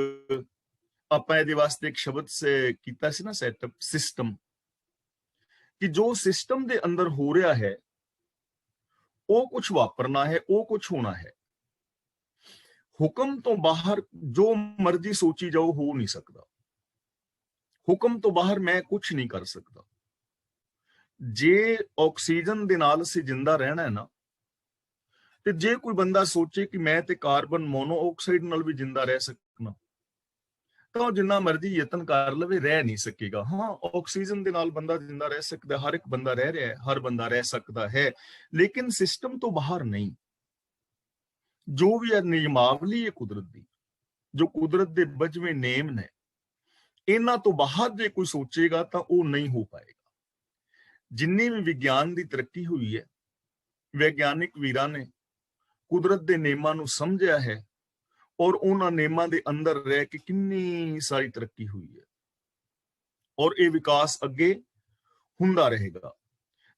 ਆਪਾਂ ਇਹਦੇ ਵਾਸਤੇ ਇੱਕ ਸ਼ਬਦ ਕੀਤਾ ਸੀ ਨਾ, ਸੈਟਅਪ ਸਿਸਟਮ, ਕਿ ਜੋ ਸਿਸਟਮ ਦੇ ਅੰਦਰ ਹੋ ਰਿਹਾ ਹੈ ਉਹ ਕੁਝ ਵਾਪਰਨਾ ਹੈ, ਉਹ ਕੁਝ ਹੋਣਾ ਹੈ। ਹੁਕਮ ਤੋਂ ਬਾਹਰ ਜੋ ਮਰਜ਼ੀ ਸੋਚੀ ਜਾਓ ਹੋ ਨਹੀਂ ਸਕਦਾ। ਹੁਕਮ ਤੋਂ ਬਾਹਰ ਮੈਂ ਕੁਝ ਨਹੀਂ ਕਰ ਸਕਦਾ। ਜੇ ਆਕਸੀਜਨ ਦੇ ਨਾਲ ਅਸੀਂ ਜਿੰਦਾ ਰਹਿਣਾ ਹੈ ਨਾ, ਤੇ ਜੇ ਕੋਈ ਬੰਦਾ ਸੋਚੇ ਕਿ ਮੈਂ ਤੇ ਕਾਰਬਨ ਮੋਨੋਆਕਸਾਈਡ ਨਾਲ ਵੀ ਜਿੰਦਾ ਰਹਿ ਸਕਣਾ, ਤਾਂ ਜਿੰਨਾ ਮਰਜ਼ੀ ਯਤਨ ਕਰ ਲਵੇ ਰਹਿ ਨਹੀਂ ਸਕੇਗਾ। ਹਾਂ, ਆਕਸੀਜਨ ਦੇ ਨਾਲ ਬੰਦਾ ਜਿੰਦਾ ਰਹਿ ਸਕਦਾ, ਹਰ ਇੱਕ ਬੰਦਾ ਰਹਿ ਰਿਹਾ ਹੈ, ਹਰ ਬੰਦਾ ਰਹਿ ਸਕਦਾ ਹੈ, ਲੇਕਿਨ ਸਿਸਟਮ ਤੋਂ ਬਾਹਰ ਨਹੀਂ। ਜੋ ਵੀ ਨਿਯਮਾਵਲੀ ਹੈ ਕੁਦਰਤ ਦੀ, ਜੋ ਕੁਦਰਤ ਦੇ ਬਜਵੇਂ ਨੇਮ ਨੇ, ਇਹਨਾਂ ਤੋਂ ਬਾਹਰ ਜੇ ਕੋਈ ਸੋਚੇਗਾ ਤਾਂ ਉਹ ਨਹੀਂ ਹੋ ਪਾਏਗਾ। ਜਿੰਨੀ ਵੀ ਵਿਗਿਆਨ ਦੀ ਤਰੱਕੀ ਹੋਈ ਹੈ, ਵਿਗਿਆਨਿਕ ਵੀਰਾਂ ਨੇ ਕੁਦਰਤ ਦੇ ਨੇਮਾਂ ਨੂੰ ਸਮਝਿਆ ਹੈ ਔਰ ਉਹਨਾਂ ਨੇਮਾਂ ਦੇ ਅੰਦਰ ਰਹਿ ਕੇ ਕਿੰਨੀ ਸਾਰੀ ਤਰੱਕੀ ਹੋਈ ਹੈ, ਔਰ ਇਹ ਵਿਕਾਸ ਅੱਗੇ ਹੁੰਦਾ ਰਹੇਗਾ।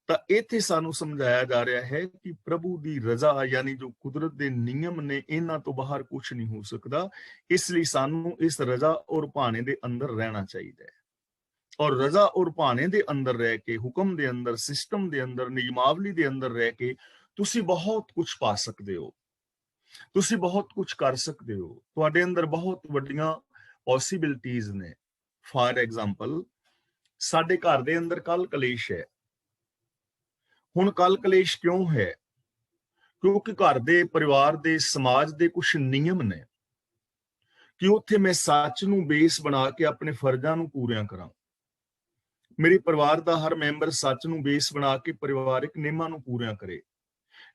ਤਾਂ ਇੱਥੇ ਸਾਨੂੰ ਸਮਝਾਇਆ ਜਾ ਰਿਹਾ ਹੈ ਕਿ ਪ੍ਰਭੂ ਦੀ ਰਜ਼ਾ ਯਾਨੀ ਜੋ ਕੁਦਰਤ ਦੇ ਨਿਯਮ ਨੇ, ਇਹਨਾਂ ਤੋਂ ਬਾਹਰ ਕੁਝ ਨਹੀਂ ਹੋ ਸਕਦਾ। ਇਸ ਲਈ ਸਾਨੂੰ ਇਸ ਰਜ਼ਾ ਔਰ ਭਾਣੇ ਦੇ ਅੰਦਰ ਰਹਿਣਾ ਚਾਹੀਦਾ ਹੈ। ਔਰ ਰਜ਼ਾ ਔਰ ਭਾਣੇ ਦੇ ਅੰਦਰ ਰਹਿ ਕੇ, ਹੁਕਮ ਦੇ ਅੰਦਰ, ਸਿਸਟਮ ਦੇ ਅੰਦਰ, ਨਿਯਮਾਵਲੀ ਦੇ ਅੰਦਰ ਰਹਿ ਕੇ ਤੁਸੀਂ ਬਹੁਤ ਕੁਝ ਪਾ ਸਕਦੇ ਹੋ, ਤੁਸੀਂ ਬਹੁਤ ਕੁਝ ਕਰ ਸਕਦੇ ਹੋ। ਤੁਹਾਡੇ ਅੰਦਰ ਬਹੁਤ ਵੱਡੀਆਂ ਪੋਸੀਬਿਲਿਟੀਜ਼ ਨੇ। ਫਾਰ ਐਗਜ਼ਾਮਪਲ, ਸਾਡੇ ਘਰ ਦੇ ਅੰਦਰ ਕੱਲ ਕਲੇਸ਼ ਹੈ। ਹੁਣ ਕੱਲ ਕਲੇਸ਼ ਕਿਉਂ ਹੈ? ਕਿਉਂਕਿ ਘਰ ਦੇ, ਪਰਿਵਾਰ ਦੇ, ਸਮਾਜ ਦੇ ਕੁਝ ਨਿਯਮ ਨੇ ਕਿ ਉੱਥੇ ਮੈਂ ਸੱਚ ਨੂੰ ਬੇਸ ਬਣਾ ਕੇ ਆਪਣੇ ਫਰਜ਼ਾਂ ਨੂੰ ਪੂਰੀਆਂ ਕਰਾਂ। ਮੇਰੇ ਪਰਿਵਾਰ ਦਾ ਹਰ ਮੈਂਬਰ ਸੱਚ ਨੂੰ ਬੇਸ ਬਣਾ ਕੇ ਪਰਿਵਾਰਿਕ ਨਿਯਮਾਂ ਨੂੰ ਪੂਰੀਆਂ ਕਰੇ।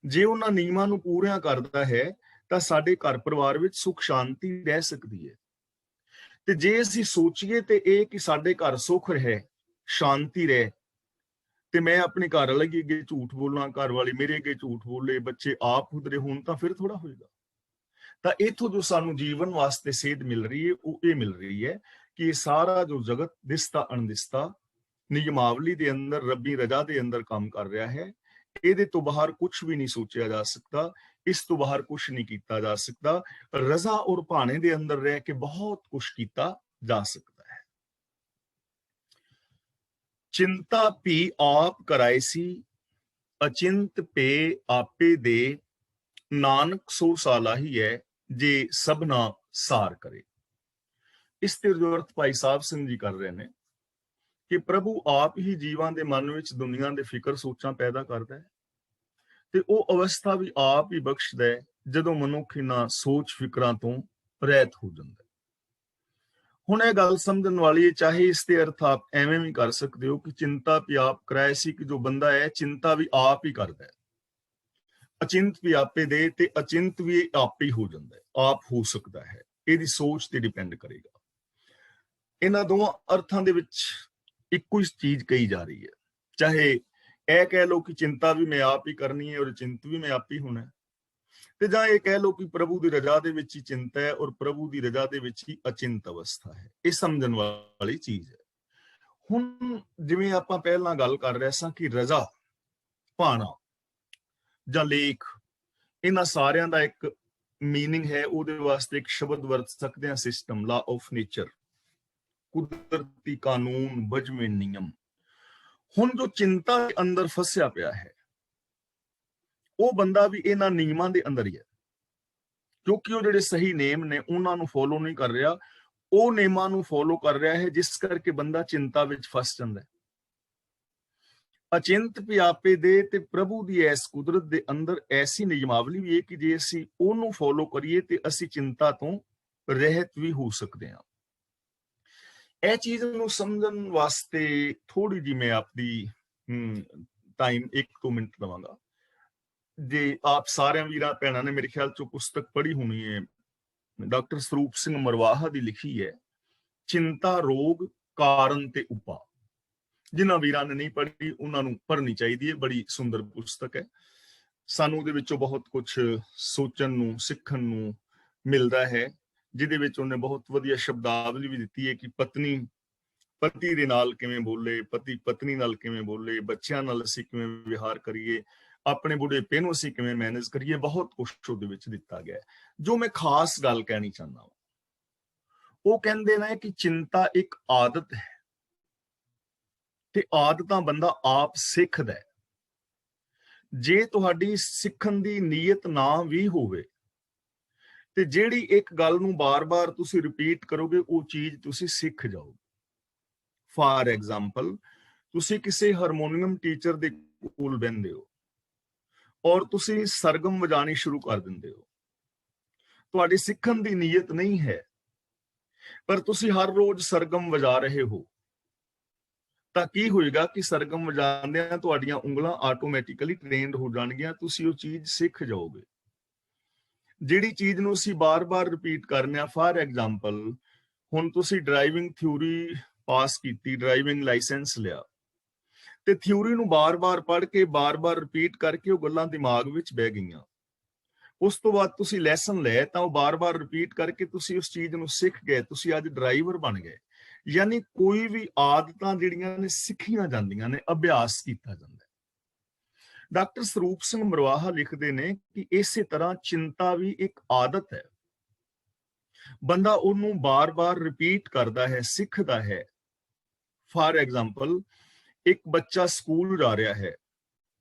ਜੇ ਉਹਨਾਂ ਨਿਯਮਾਂ ਨੂੰ ਪੂਰੀਆਂ ਕਰਦਾ ਹੈ ਤਾਂ ਸਾਡੇ ਘਰ ਪਰਿਵਾਰ ਵਿੱਚ ਸੁੱਖ ਸ਼ਾਂਤੀ ਰਹਿ ਸਕਦੀ ਹੈ। ਤੇ ਜੇ ਅਸੀਂ ਸੋਚੀਏ ਤੇ ਇਹ ਕਿ ਸਾਡੇ ਘਰ ਸੁੱਖ ਰਹੇ, ਸ਼ਾਂਤੀ ਰਹੇ, ਤੇ ਮੈਂ ਆਪਣੇ ਘਰ ਵਾਲੇ ਅੱਗੇ ਝੂਠ ਬੋਲਾਂ, ਘਰ ਵਾਲੀ ਮੇਰੇ ਅੱਗੇ ਝੂਠ ਬੋਲੇ, ਬੱਚੇ ਆਪ ਹੁਦਰੇ ਹੋਣ, ਤਾਂ ਫਿਰ ਥੋੜਾ ਹੋਏਗਾ। ਤਾਂ ਇਥੋਂ ਜੋ ਸਾਨੂੰ ਜੀਵਨ ਵਾਸਤੇ ਸੇਧ ਮਿਲ ਰਹੀ ਹੈ ਉਹ ਇਹ ਮਿਲ ਰਹੀ ਹੈ ਕਿ ਇਹ ਸਾਰਾ ਜੋ ਜਗਤ ਦਿਸਤਾ ਅਣਦਿਸਤਾ ਨਿਯਮਾਵਲੀ ਦੇ ਅੰਦਰ, ਰੱਬੀ ਰਜ਼ਾ ਦੇ ਅੰਦਰ ਕੰਮ ਕਰ ਰਿਹਾ ਹੈ। ਇਹਦੇ ਤੋਂ ਬਾਹਰ ਕੁਝ ਵੀ ਨਹੀਂ ਸੋਚਿਆ ਜਾ ਸਕਦਾ, ਇਸ ਤੋਂ ਬਾਹਰ ਕੁਝ ਨਹੀਂ ਕੀਤਾ ਜਾ ਸਕਦਾ। ਰਜ਼ਾ ਔਰ ਭਾਣੇ ਦੇ ਅੰਦਰ ਰਹਿ ਕੇ ਬਹੁਤ ਕੁਝ ਕੀਤਾ ਜਾ ਸਕਦਾ ਹੈ। ਚਿੰਤਾ ਭੀ ਆਪ ਕਰਾਏ ਸੀ, ਅਚਿੰਤ ਪੇ ਆਪੇ ਦੇ, ਨਾਨਕ ਸੋ ਸਾਲਾ ਹੀ ਹੈ ਜੇ ਸਭਨਾ ਸਾਰ ਕਰੇ। ਇਸ ਤੇ ਜੋ ਅਰਥ ਭਾਈ ਸਾਹਿਬ ਸਿੰਘ ਜੀ ਕਰ ਰਹੇ ਨੇ ਕਿ ਪ੍ਰਭੂ ਆਪ ਹੀ ਜੀਵਾਂ ਦੇ ਮਨ ਵਿੱਚ ਦੁਨੀਆ ਦੇ ਫਿਕਰ ਸੋਚਾਂ ਪੈਦਾ ਕਰਦਾ ਹੈ, ਤੇ ਉਹ ਅਵਸਥਾ ਵੀ ਆਪ ਹੀ ਬਖਸ਼ਦਾ ਹੈ ਜਦੋਂ ਮਨੁੱਖ ਇਹਨਾਂ ਸੋਚ ਫਿਕਰਾਂ ਤੋਂ ਰਹਿਤ ਹੋ ਜਾਂਦਾ ਹੈ। ਹੁਣ ਇਹ ਗੱਲ ਸਮਝਣ ਵਾਲੀ ਹੈ, ਚਾਹੇ ਇਸ ਤੇ ਅਰਥ ਆਪ ਐਵੇਂ ਵੀ ਕਰ ਸਕਦੇ ਹੋ ਕਿ ਚਿੰਤਾ ਵੀ ਆਪ ਕਰਾਏ ਸੀ, ਕਿ ਜੋ ਬੰਦਾ ਹੈ ਚਿੰਤਾ ਵੀ ਆਪ ਹੀ ਕਰਦਾ ਹੈ। ਅਚਿੰਤ ਵੀ ਆਪੇ ਦੇ, ਤੇ ਅਚਿੰਤ ਵੀ ਆਪ ਹੀ ਹੋ ਜਾਂਦਾ ਹੈ, ਆਪ ਹੋ ਸਕਦਾ ਹੈ। ਇਹਦੀ ਸੋਚ ਤੇ ਡਿਪੈਂਡ ਕਰੇਗਾ। ਇਹਨਾਂ ਦੋਵਾਂ ਅਰਥਾਂ ਦੇ ਵਿੱਚ ਇੱਕੋ ਹੀ ਚੀਜ਼ ਕਹੀ ਜਾ ਰਹੀ ਹੈ। ਚਾਹੇ ਇਹ ਕਹਿ ਲਓ ਕਿ ਚਿੰਤਾ ਵੀ ਮੈਂ ਆਪ ਹੀ ਕਰਨੀ ਹੈ ਔਰ ਚਿੰਤ ਵੀ ਮੈਂ ਆਪ ਹੀ ਹੋਣਾ, ਤੇ ਜਾਂ ਇਹ ਕਹਿ ਲਓ ਕਿ ਪ੍ਰਭੂ ਦੀ ਰਜ਼ਾ ਦੇ ਵਿੱਚ ਹੀ ਚਿੰਤਾ ਹੈ ਔਰ ਪ੍ਰਭੂ ਦੀ ਰਜ਼ਾ ਦੇ ਵਿੱਚ ਹੀ ਅਚਿੰਤ ਅਵਸਥਾ ਹੈ। ਇਹ ਸਮਝਣ ਵਾਲੀ ਚੀਜ਼ ਹੈ। ਹੁਣ ਜਿਵੇਂ ਆਪਾਂ ਪਹਿਲਾਂ ਗੱਲ ਕਰ ਰਹੇ ਸਾਂ ਕਿ ਰਜ਼ਾ, ਭਾਣਾ ਜਾਂ ਲੇਖ, ਇਹਨਾਂ ਸਾਰਿਆਂ ਦਾ ਇੱਕ ਮੀਨਿੰਗ ਹੈ। ਉਹਦੇ ਵਾਸਤੇ ਇੱਕ ਸ਼ਬਦ ਵਰਤ ਸਕਦੇ ਹਾਂ, ਸਿਸਟਮ, ਲਾ ਆਫ ਨੇਚਰ, ਕੁਦਰਤੀ ਕਾਨੂੰਨ, ਬਜਵੇਂ ਨਿਯਮ। ਹੁਣ ਜੋ ਚਿੰਤਾ ਦੇ ਅੰਦਰ ਫਸਿਆ ਪਿਆ ਹੈ ਉਹ ਬੰਦਾ ਵੀ ਇਹਨਾਂ ਨਿਯਮਾਂ ਦੇ ਅੰਦਰ ਹੀ ਹੈ, ਕਿਉਂਕਿ ਉਹ ਜਿਹੜੇ ਸਹੀ ਨੇਮ ਨੇ ਉਹਨਾਂ ਨੂੰ ਫੋਲੋ ਨਹੀਂ ਕਰ ਰਿਹਾ, ਉਹ ਨਿਯਮਾਂ ਨੂੰ ਫੋਲੋ ਕਰ ਰਿਹਾ ਹੈ, ਜਿਸ ਕਰਕੇ ਬੰਦਾ ਚਿੰਤਾ ਵਿੱਚ ਫਸ ਜਾਂਦਾ ਹੈ। ਅਚਿੰਤ ਵੀ ਆਪੇ ਦੇ, ਤੇ ਪ੍ਰਭੂ ਦੀ ਇਸ ਕੁਦਰਤ ਦੇ ਅੰਦਰ ਐਸੀ ਨਿਯਮਾਵਲੀ ਵੀ ਹੈ ਕਿ ਜੇ ਅਸੀਂ ਉਹਨੂੰ ਫੋਲੋ ਕਰੀਏ ਤੇ ਅਸੀਂ ਚਿੰਤਾ ਤੋਂ ਰਹਿਤ ਵੀ ਹੋ ਸਕਦੇ ਹਾਂ। ਇਹ ਚੀਜ਼ ਨੂੰ ਸਮਝਣ ਵਾਸਤੇ ਥੋੜੀ ਜਿਹੀ ਮੈਂ ਆਪਦੀ ਟਾਈਮ 1-2 ਮਿੰਟ ਲਵਾਂਗਾ। ਜੇ ਆਪ ਸਾਰਿਆਂ ਵੀਰਾਂ ਭੈਣਾਂ ਨੇ ਮੇਰੇ ਖਿਆਲ ਚੋਂ ਪੁਸਤਕ ਪੜ੍ਹੀ ਹੋਣੀ ਹੈ, ਡਾਕਟਰ ਸਰੂਪ ਸਿੰਘ ਮਰਵਾਹਾ ਦੀ ਲਿਖੀ ਹੈ, ਚਿੰਤਾ, ਰੋਗ, ਕਾਰਨ ਤੇ ਉਪਾਅ। ਜਿਨ੍ਹਾਂ ਵੀਰਾਂ ਨੇ ਨਹੀਂ ਪੜ੍ਹੀ ਉਹਨਾਂ ਨੂੰ ਪੜ੍ਹਨੀ ਚਾਹੀਦੀ ਹੈ, ਬੜੀ ਸੁੰਦਰ ਪੁਸਤਕ ਹੈ। ਸਾਨੂੰ ਉਹਦੇ ਵਿੱਚੋਂ ਬਹੁਤ ਕੁਝ ਸੋਚਣ ਨੂੰ, ਸਿੱਖਣ ਨੂੰ ਮਿਲਦਾ ਹੈ, ਜਿਹਦੇ ਵਿੱਚ ਉਹਨੇ ਬਹੁਤ ਵਧੀਆ ਸ਼ਬਦਾਵਲੀ ਵੀ ਦਿੱਤੀ ਹੈ ਕਿ ਪਤਨੀ ਪਤੀ ਦੇ ਨਾਲ ਕਿਵੇਂ ਬੋਲੇ, ਪਤੀ ਪਤਨੀ ਨਾਲ ਕਿਵੇਂ ਬੋਲੇ, ਬੱਚਿਆਂ ਨਾਲ ਅਸੀਂ ਕਿਵੇਂ ਵਿਹਾਰ ਕਰੀਏ, ਆਪਣੇ ਬੁਢੇਪੇ ਨੂੰ ਅਸੀਂ ਕਿਵੇਂ ਮੈਨੇਜ ਕਰੀਏ। ਬਹੁਤ ਕੁਝ ਉਹਦੇ ਵਿੱਚ ਦਿੱਤਾ ਗਿਆ ਹੈ। ਜੋ ਮੈਂ ਖਾਸ ਗੱਲ ਕਹਿਣੀ ਚਾਹੁੰਦਾ, ਉਹ ਕਹਿੰਦੇ ਨੇ ਕਿ ਚਿੰਤਾ ਇੱਕ ਆਦਤ ਹੈ, ਤੇ ਆਦਤਾਂ ਬੰਦਾ ਆਪ ਸਿੱਖਦਾ ਹੈ। ਜੇ ਤੁਹਾਡੀ ਸਿੱਖਣ ਦੀ ਨੀਅਤ ਨਾ ਵੀ ਹੋਵੇ ਤੇ ਜਿਹੜੀ ਇੱਕ ਗੱਲ ਨੂੰ ਬਾਰ-ਬਾਰ ਤੁਸੀਂ ਰਿਪੀਟ ਕਰੋਗੇ ਉਹ ਚੀਜ਼ ਤੁਸੀਂ ਸਿੱਖ ਜਾਓਗੇ। ਫਾਰ ਐਗਜ਼ਾਮਪਲ, ਤੁਸੀਂ ਕਿਸੇ ਹਾਰਮੋਨੀਅਮ ਟੀਚਰ ਦੇ ਕੋਲ ਬਹਿੰਦੇ ਹੋ ਔਰ ਤੁਸੀਂ ਸਰਗਮ ਵਜਾਣੀ ਸ਼ੁਰੂ ਕਰ ਦਿੰਦੇ ਹੋ। ਤੁਹਾਡੀ ਸਿੱਖਣ ਦੀ ਨੀਅਤ ਨਹੀਂ ਹੈ, ਪਰ ਤੁਸੀਂ ਹਰ ਰੋਜ਼ ਸਰਗਮ ਵਜਾ ਰਹੇ ਹੋ, ਤਾਂ ਕੀ ਹੋਏਗਾ ਕਿ ਸਰਗਮ ਵਜਾਉਂਦਿਆਂ ਤੁਹਾਡੀਆਂ ਉਂਗਲਾਂ ਆਟੋਮੈਟਿਕਲੀ ਟ੍ਰੇਨਡ ਹੋ ਜਾਣਗੀਆਂ, ਤੁਸੀਂ ਉਹ ਚੀਜ਼ ਸਿੱਖ ਜਾਓਗੇ। ਜਿਹੜੀ ਚੀਜ਼ ਨੂੰ ਅਸੀਂ ਬਾਰ-ਬਾਰ ਰਿਪੀਟ ਕਰਨੇ ਆ, ਫਾਰ ਐਗਜ਼ਾਮਪਲ, ਹੁਣ ਤੁਸੀਂ ਡਰਾਈਵਿੰਗ ਥਿਊਰੀ ਪਾਸ ਕੀਤੀ, ਡਰਾਈਵਿੰਗ ਲਾਇਸੈਂਸ ਲਿਆ, ਤੇ ਥਿਊਰੀ ਨੂੰ ਬਾਰ-ਬਾਰ ਪੜ੍ਹ ਕੇ, ਬਾਰ-ਬਾਰ ਰਿਪੀਟ ਕਰਕੇ ਉਹ ਗੱਲਾਂ ਦਿਮਾਗ ਵਿੱਚ ਬਹਿ ਗਈਆਂ। ਉਸ ਤੋਂ ਬਾਅਦ ਤੁਸੀਂ ਲੈਸਨ ਲਏ ਤਾਂ ਉਹ ਬਾਰ-ਬਾਰ ਰਿਪੀਟ ਕਰਕੇ ਤੁਸੀਂ ਉਸ ਚੀਜ਼ ਨੂੰ ਸਿੱਖ ਗਏ, ਤੁਸੀਂ ਅੱਜ ਡਰਾਈਵਰ ਬਣ ਗਏ। ਯਾਨੀ ਕੋਈ ਵੀ ਆਦਤਾਂ ਜਿਹੜੀਆਂ ਨੇ ਸਿੱਖੀਆਂ ਜਾਂਦੀਆਂ ਨੇ, ਅਭਿਆਸ ਕੀਤਾ ਜਾਂਦਾ ਹੈ। ਡਾਕਟਰ ਸਰੂਪ ਸਿੰਘ ਮਰਵਾਹਾ ਲਿਖਦੇ ਨੇ ਕਿ ਇਸੇ ਤਰ੍ਹਾਂ ਚਿੰਤਾ ਵੀ ਇੱਕ ਆਦਤ ਹੈ, ਬੰਦਾ ਉਹਨੂੰ ਬਾਰ-ਬਾਰ ਰਿਪੀਟ ਕਰਦਾ ਹੈ, ਸਿੱਖਦਾ ਹੈ। ਫਾਰ ਐਗਜ਼ਾਮਪਲ, ਇੱਕ ਬੱਚਾ ਸਕੂਲ ਜਾ ਰਿਹਾ ਹੈ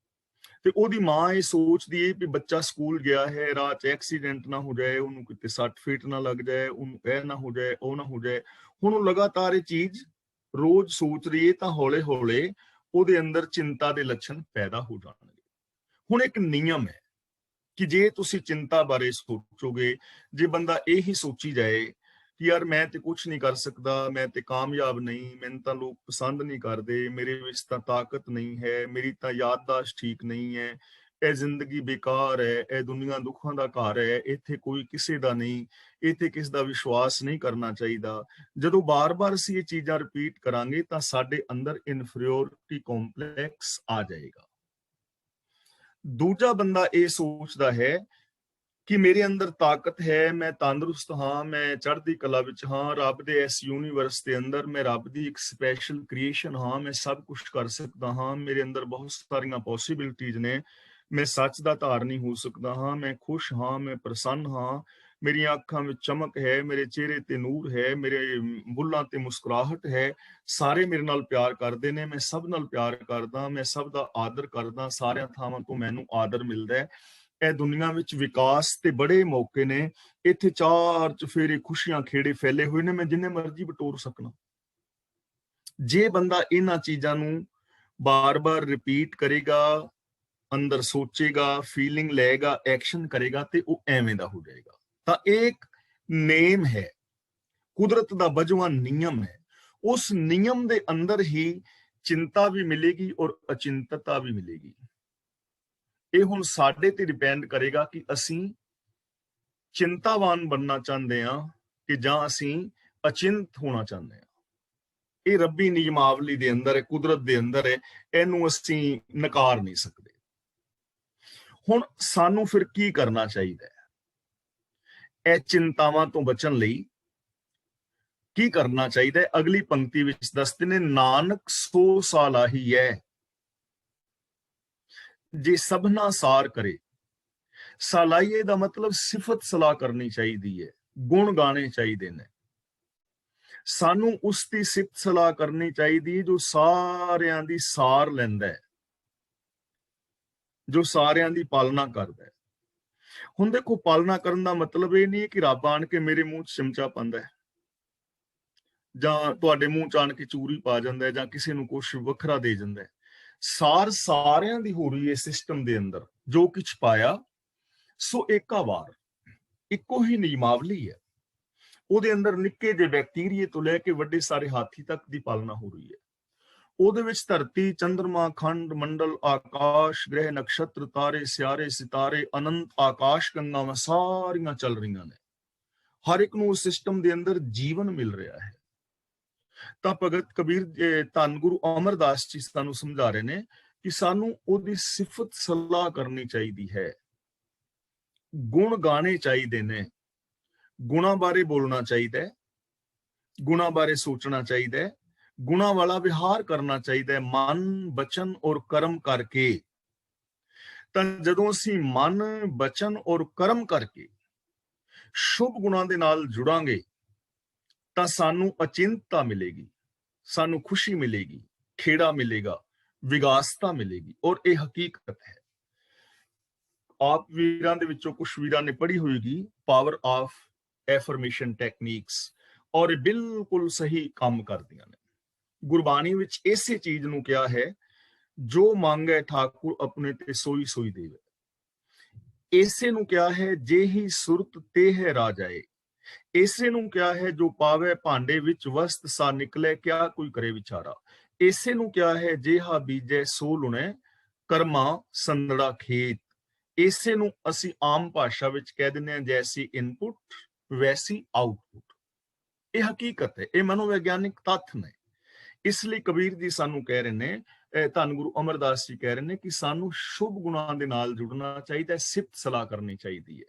ਤੇ ਉਹਦੀ ਮਾਂ ਇਹ ਸੋਚਦੀ ਹੈ ਵੀ ਬੱਚਾ ਸਕੂਲ ਗਿਆ ਹੈ, ਰਾਹ 'ਚ ਐਕਸੀਡੈਂਟ ਨਾ ਹੋ ਜਾਏ, ਉਹਨੂੰ ਕਿਤੇ ਸੱਟ ਫੇਟ ਨਾ ਲੱਗ ਜਾਏ, ਉਹਨੂੰ ਇਹ ਨਾ ਹੋ ਜਾਏ, ਉਹ ਨਾ ਹੋ ਜਾਏ। ਹੁਣ ਉਹ ਲਗਾਤਾਰ ਇਹ ਚੀਜ਼ ਰੋਜ਼ ਸੋਚ ਰਹੀ ਹੈ ਤਾਂ ਹੌਲੇ-ਹੌਲੇ ਉਹਦੇ ਅੰਦਰ ਚਿੰਤਾ ਦੇ ਲੱਛਣ ਪੈਦਾ ਹੋ ਜਾਣਗੇ। ਹੁਣ ਇੱਕ ਨਿਯਮ ਹੈ ਕਿ ਜੇ ਤੁਸੀਂ ਚਿੰਤਾ ਬਾਰੇ ਸੋਚੋਗੇ, ਜੇ ਬੰਦਾ ਇਹੀ ਸੋਚੀ ਜਾਏ ਕਿ ਯਾਰ ਮੈਂ ਤੇ ਕੁਝ ਨਹੀਂ ਕਰ ਸਕਦਾ, ਮੈਂ ਤੇ ਕਾਮਯਾਬ ਨਹੀਂ, ਮੈਨੂੰ ਤਾਂ ਲੋਕ ਪਸੰਦ ਨਹੀਂ ਕਰਦੇ, ਮੇਰੇ ਵਿੱਚ ਤਾਂ ਤਾਕਤ ਨਹੀਂ ਹੈ, ਮੇਰੀ ਤਾਂ ਯਾਦਦਾਸ਼ਤ ਠੀਕ ਨਹੀਂ ਹੈ, ਇਹ ਜ਼ਿੰਦਗੀ ਬੇਕਾਰ ਹੈ, ਇਹ ਦੁਨੀਆ ਦੁੱਖਾਂ ਦਾ ਘਰ ਹੈ, ਇੱਥੇ ਕੋਈ ਕਿਸੇ ਦਾ ਨਹੀਂ, ਇੱਥੇ ਕਿਸ ਦਾ ਵਿਸ਼ਵਾਸ ਨਹੀਂ ਕਰਨਾ ਚਾਹੀਦਾ। ਜਦੋਂ ਬਾਰ-ਬਾਰ ਅਸੀਂ ਇਹ ਚੀਜ਼ਾਂ ਰਿਪੀਟ ਕਰਾਂਗੇ ਤਾਂ ਸਾਡੇ ਅੰਦਰ ਇਨਫੀਰੀਅਰਿਟੀ ਕੰਪਲੈਕਸ ਆ ਜਾਏਗਾ। ਦੂਜਾ ਬੰਦਾ ਇਹ ਸੋਚਦਾ ਹੈ ਕਿ ਮੇਰੇ ਅੰਦਰ ਤਾਕਤ ਹੈ, ਮੈਂ ਤੰਦਰੁਸਤ ਹਾਂ, ਮੈਂ ਚੜ੍ਹਦੀ ਕਲਾ ਵਿੱਚ ਹਾਂ, ਰੱਬ ਦੇ ਇਸ ਯੂਨੀਵਰਸ ਦੇ ਅੰਦਰ ਮੈਂ ਰੱਬ ਦੀ ਇੱਕ ਸਪੈਸ਼ਲ ਕ੍ਰੀਏਸ਼ਨ ਹਾਂ, ਮੈਂ ਸਭ ਕੁਝ ਕਰ ਸਕਦਾ ਹਾਂ, ਮੇਰੇ ਅੰਦਰ ਬਹੁਤ ਸਾਰੀਆਂ ਪੋਸੀਬਿਲਿਟੀਜ਼ ਨੇ, ਮੈਂ ਸੱਚ ਦਾ ਧਾਰਨੀ ਹੋ ਸਕਦਾ ਹਾਂ, ਮੈਂ ਖੁਸ਼ ਹਾਂ, ਮੈਂ ਪ੍ਰਸੰਨ ਹਾਂ, ਮੇਰੀਆਂ ਅੱਖਾਂ ਵਿੱਚ ਚਮਕ ਹੈ, ਮੇਰੇ ਚਿਹਰੇ ਤੇ ਨੂਰ ਹੈ, ਮੇਰੇ ਬੁੱਲਾਂ ਤੇ ਮੁਸਕਰਾਹਟ ਹੈ, ਸਾਰੇ ਮੇਰੇ ਨਾਲ ਪਿਆਰ ਕਰਦੇ ਨੇ, ਮੈਂ ਸਭ ਨਾਲ ਪਿਆਰ ਕਰਦਾ, ਮੈਂ ਸਭ ਦਾ ਆਦਰ ਕਰਦਾ, ਸਾਰਿਆਂ ਥਾਵਾਂ ਤੋਂ ਮੈਨੂੰ ਆਦਰ ਮਿਲਦਾ ਹੈ। ਇਹ ਦੁਨੀਆ ਵਿੱਚ ਵਿਕਾਸ ਤੇ ਬੜੇ ਮੌਕੇ ਨੇ, ਇੱਥੇ ਚਾਰ ਚੁਫੇਰੇ ਖੁਸ਼ੀਆਂ ਖੇੜੇ ਫੈਲੇ ਹੋਏ ਨੇ, ਮੈਂ ਜਿੰਨੇ ਮਰਜ਼ੀ ਬਟੋਰ ਸਕਣਾ। ਜੇ ਬੰਦਾ ਇਹਨਾਂ ਚੀਜ਼ਾਂ ਨੂੰ ਬਾਰ-ਬਾਰ ਰਿਪੀਟ ਕਰੇਗਾ, ਅੰਦਰ ਸੋਚੇਗਾ, ਫੀਲਿੰਗ ਲਏਗਾ, ਐਕਸ਼ਨ ਕਰੇਗਾ ਤੇ ਉਹ ਐਵੇਂ ਦਾ ਹੋ ਜਾਏਗਾ। ਤਾਂ ਇਹ ਇੱਕ ਨੇਮ ਹੈ, ਕੁਦਰਤ ਦਾ ਬਜਵਾ ਨਿਯਮ ਹੈ। ਉਸ ਨਿਯਮ ਦੇ ਅੰਦਰ ਹੀ ਚਿੰਤਾ ਵੀ ਮਿਲੇਗੀ ਔਰ ਅਚਿੰਤਤਾ ਵੀ ਮਿਲੇਗੀ। ਇਹ ਹੁਣ ਸਾਡੇ ਤੇ ਡਿਪੈਂਡ ਕਰੇਗਾ ਕਿ ਅਸੀਂ ਚਿੰਤਾਵਾਨ ਬਣਨਾ ਚਾਹੁੰਦੇ ਹਾਂ ਕਿ ਜਾਂ ਅਸੀਂ ਅਚਿੰਤ ਹੋਣਾ ਚਾਹੁੰਦੇ ਹਾਂ। ਇਹ ਰੱਬੀ ਨਿਯਮਾਵਲੀ ਦੇ ਅੰਦਰ ਹੈ, ਕੁਦਰਤ ਦੇ ਅੰਦਰ ਹੈ, ਇਹਨੂੰ ਅਸੀਂ ਨਕਾਰ ਨਹੀਂ ਸਕਦੇ। ਹੁਣ ਸਾਨੂੰ ਫਿਰ ਕੀ ਕਰਨਾ ਚਾਹੀਦਾ ਹੈ? ਇਹ ਚਿੰਤਾਵਾਂ ਤੋਂ ਬਚਣ ਲਈ ਕੀ ਕਰਨਾ ਚਾਹੀਦਾ ਹੈ? ਅਗਲੀ ਪੰਕਤੀ ਵਿੱਚ ਦੱਸਦੇ ਨੇ, ਨਾਨਕ ਸੋ ਸਾਲਾਹੀ ਹੈ ਜੇ ਸਭਨਾ ਸਾਰ ਕਰੇ। ਸਾਲਾਹੀਏ ਦਾ ਮਤਲਬ ਸਿਫਤ ਸਲਾਹ ਕਰਨੀ ਚਾਹੀਦੀ ਹੈ, ਗੁਣ ਗਾਣੇ ਚਾਹੀਦੇ ਨੇ। ਸਾਨੂੰ ਉਸ ਦੀ ਸਿਫਤ ਸਲਾਹ ਕਰਨੀ ਚਾਹੀਦੀ ਜੋ ਸਾਰਿਆਂ ਦੀ ਸਾਰ ਲੈਂਦਾ ਹੈ, ਜੋ ਸਾਰਿਆਂ ਦੀ ਪਾਲਣਾ ਕਰਦਾ ਹੈ। ਹੁਣ ਦੇਖੋ, ਪਾਲਣਾ ਕਰਨ ਦਾ ਮਤਲਬ ਇਹ ਨਹੀਂ ਕਿ ਰੱਬ ਆਣ ਕੇ ਮੇਰੇ ਮੂੰਹ 'ਚ ਚਮਚਾ ਪਾਉਂਦਾ ਹੈ, ਜਾਂ ਤੁਹਾਡੇ ਮੂੰਹ 'ਚ ਆਣ ਕੇ ਚੂਰੀ ਪਾ ਜਾਂਦਾ ਹੈ, ਜਾਂ ਕਿਸੇ ਨੂੰ ਕੁਝ ਵੱਖਰਾ ਦੇ ਜਾਂਦਾ ਹੈ। ਸਾਰ ਸਾਰਿਆਂ ਦੀ ਹੋ ਰਹੀ ਹੈ ਸਿਸਟਮ ਦੇ ਅੰਦਰ, ਜੋ ਕੁਝ ਪਾਇਆ ਸੋ ਏਕਾਵਾਰ, ਇੱਕੋ ਹੀ ਨਿਯਮਾਵਲੀ ਹੈ। ਉਹਦੇ ਅੰਦਰ ਨਿੱਕੇ ਜਿਹੇ ਬੈਕਟੀਰੀਏ ਤੋਂ ਲੈ ਕੇ ਵੱਡੇ ਸਾਰੇ ਹਾਥੀ ਤੱਕ ਦੀ ਪਾਲਣਾ ਹੋ ਰਹੀ ਹੈ। ਉਹਦੇ ਵਿੱਚ ਧਰਤੀ, ਚੰਦਰਮਾ, ਖੰਡ, ਮੰਡਲ, ਆਕਾਸ਼, ਗ੍ਰਹਿ, ਨਕਸ਼ਤਰ, ਤਾਰੇ, ਸਿਆਰੇ, ਸਿਤਾਰੇ, ਅਨੰਤ ਆਕਾਸ਼ ਗੰਗਾਵਾਂ ਸਾਰੀਆਂ ਚੱਲ ਰਹੀਆਂ ਨੇ। ਹਰ ਇੱਕ ਨੂੰ ਉਸ ਸਿਸਟਮ ਦੇ ਅੰਦਰ ਜੀਵਨ ਮਿਲ ਰਿਹਾ ਹੈ। ਤਾਂ ਭਗਤ ਕਬੀਰ, ਧੰਨ ਗੁਰੂ ਅਮਰਦਾਸ ਜੀ ਸਾਨੂੰ ਸਮਝਾ ਰਹੇ ਨੇ ਕਿ ਸਾਨੂੰ ਉਹਦੀ ਸਿਫਤ ਸਲਾਹ ਕਰਨੀ ਚਾਹੀਦੀ ਹੈ, ਗੁਣ ਗਾਣੇ ਚਾਹੀਦੇ ਨੇ, ਗੁਣਾਂ ਬਾਰੇ ਬੋਲਣਾ ਚਾਹੀਦਾ ਹੈ, ਗੁਣਾਂ ਬਾਰੇ ਸੋਚਣਾ ਚਾਹੀਦਾ ਹੈ, ਗੁਣਾਂ ਵਾਲਾ ਵਿਹਾਰ ਕਰਨਾ ਚਾਹੀਦਾ ਹੈ, ਮਨ, ਬਚਨ ਔਰ ਕਰਮ ਕਰਕੇ। ਤਾਂ ਜਦੋਂ ਅਸੀਂ ਮਨ, ਬਚਨ ਔਰ ਕਰਮ ਕਰਕੇ ਸ਼ੁਭ ਗੁਣਾਂ ਦੇ ਨਾਲ ਜੁੜਾਂਗੇ ਤਾਂ ਸਾਨੂੰ ਅਚਿੰਤਤਾ ਮਿਲੇਗੀ, ਸਾਨੂੰ ਖੁਸ਼ੀ ਮਿਲੇਗੀ, ਖੇੜਾ ਮਿਲੇਗਾ, ਵਿਗਾਸਤਾ ਮਿਲੇਗੀ। ਔਰ ਇਹ ਹਕੀਕਤ ਹੈ। ਆਪ ਵੀਰਾਂ ਦੇ ਵਿੱਚੋਂ ਕੁਝ ਵੀਰਾਂ ਨੇ ਪੜ੍ਹੀ ਹੋਏਗੀ ਪਾਵਰ ਆਫ ਐਫਰਮੇਸ਼ਨ ਟੈਕਨੀਕਸ, ਔਰ ਇਹ ਬਿਲਕੁਲ ਸਹੀ ਕੰਮ ਕਰਦੀਆਂ ਨੇ। ਗੁਰਬਾਣੀ ਵਿੱਚ ਇਸੇ ਚੀਜ਼ ਨੂੰ ਕਿਹਾ ਹੈ, ਜੋ ਮੰਗੈ ਠਾਕੁਰ ਆਪਣੇ ਤੇ ਸੋਈ ਸੋਈ ਦੇਵੇ। ਇਸੇ ਨੂੰ ਕਿਹਾ ਹੈ, ਜੇ ਹੀ ਸੁਰਤ ਤੇ ਹੈ ਰਾਜਾਏ। ਇਸੇ ਨੂੰ ਕਿਹਾ ਹੈ, ਜੋ ਪਾਵੇ ਭਾਂਡੇ ਵਿੱਚ ਵਸਤ ਸਾ ਨਿਕਲੇ, ਕਿਆ ਕੋਈ ਕਰੇ ਵਿਚਾਰਾ। ਇਸੇ ਨੂੰ ਕਿਹਾ ਹੈ, ਜੇ ਹਾ ਬੀਜੈ ਸੋ ਲੁਣੇ, ਕਰਮਾ ਸੰਦੜਾ ਖੇਤ। ਇਸੇ ਨੂੰ ਅਸੀਂ ਆਮ ਭਾਸ਼ਾ ਵਿੱਚ ਕਹਿ ਦਿੰਦੇ ਹਾਂ, ਜੈਸੀ ਇਨਪੁਟ ਵੈਸੀ ਆਊਟਪੁੱਟ। ਇਹ ਹਕੀਕਤ ਹੈ, ਇਹ ਮਨੋਵਿਗਿਆਨਿਕ ਤੱਥ ਨੇ। ਇਸ ਲਈ ਕਬੀਰ ਜੀ ਸਾਨੂੰ ਕਹਿ ਰਹੇ ਨੇ, ਧੰਨ ਗੁਰੂ ਅਮਰਦਾਸ ਜੀ ਕਹਿ ਰਹੇ ਨੇ ਕਿ ਸਾਨੂੰ ਸ਼ੁਭ ਗੁਣਾਂ ਦੇ ਨਾਲ ਜੁੜਨਾ ਚਾਹੀਦਾ ਹੈ, ਸਿਫਤ ਸਲਾਹ ਕਰਨੀ ਚਾਹੀਦੀ ਹੈ।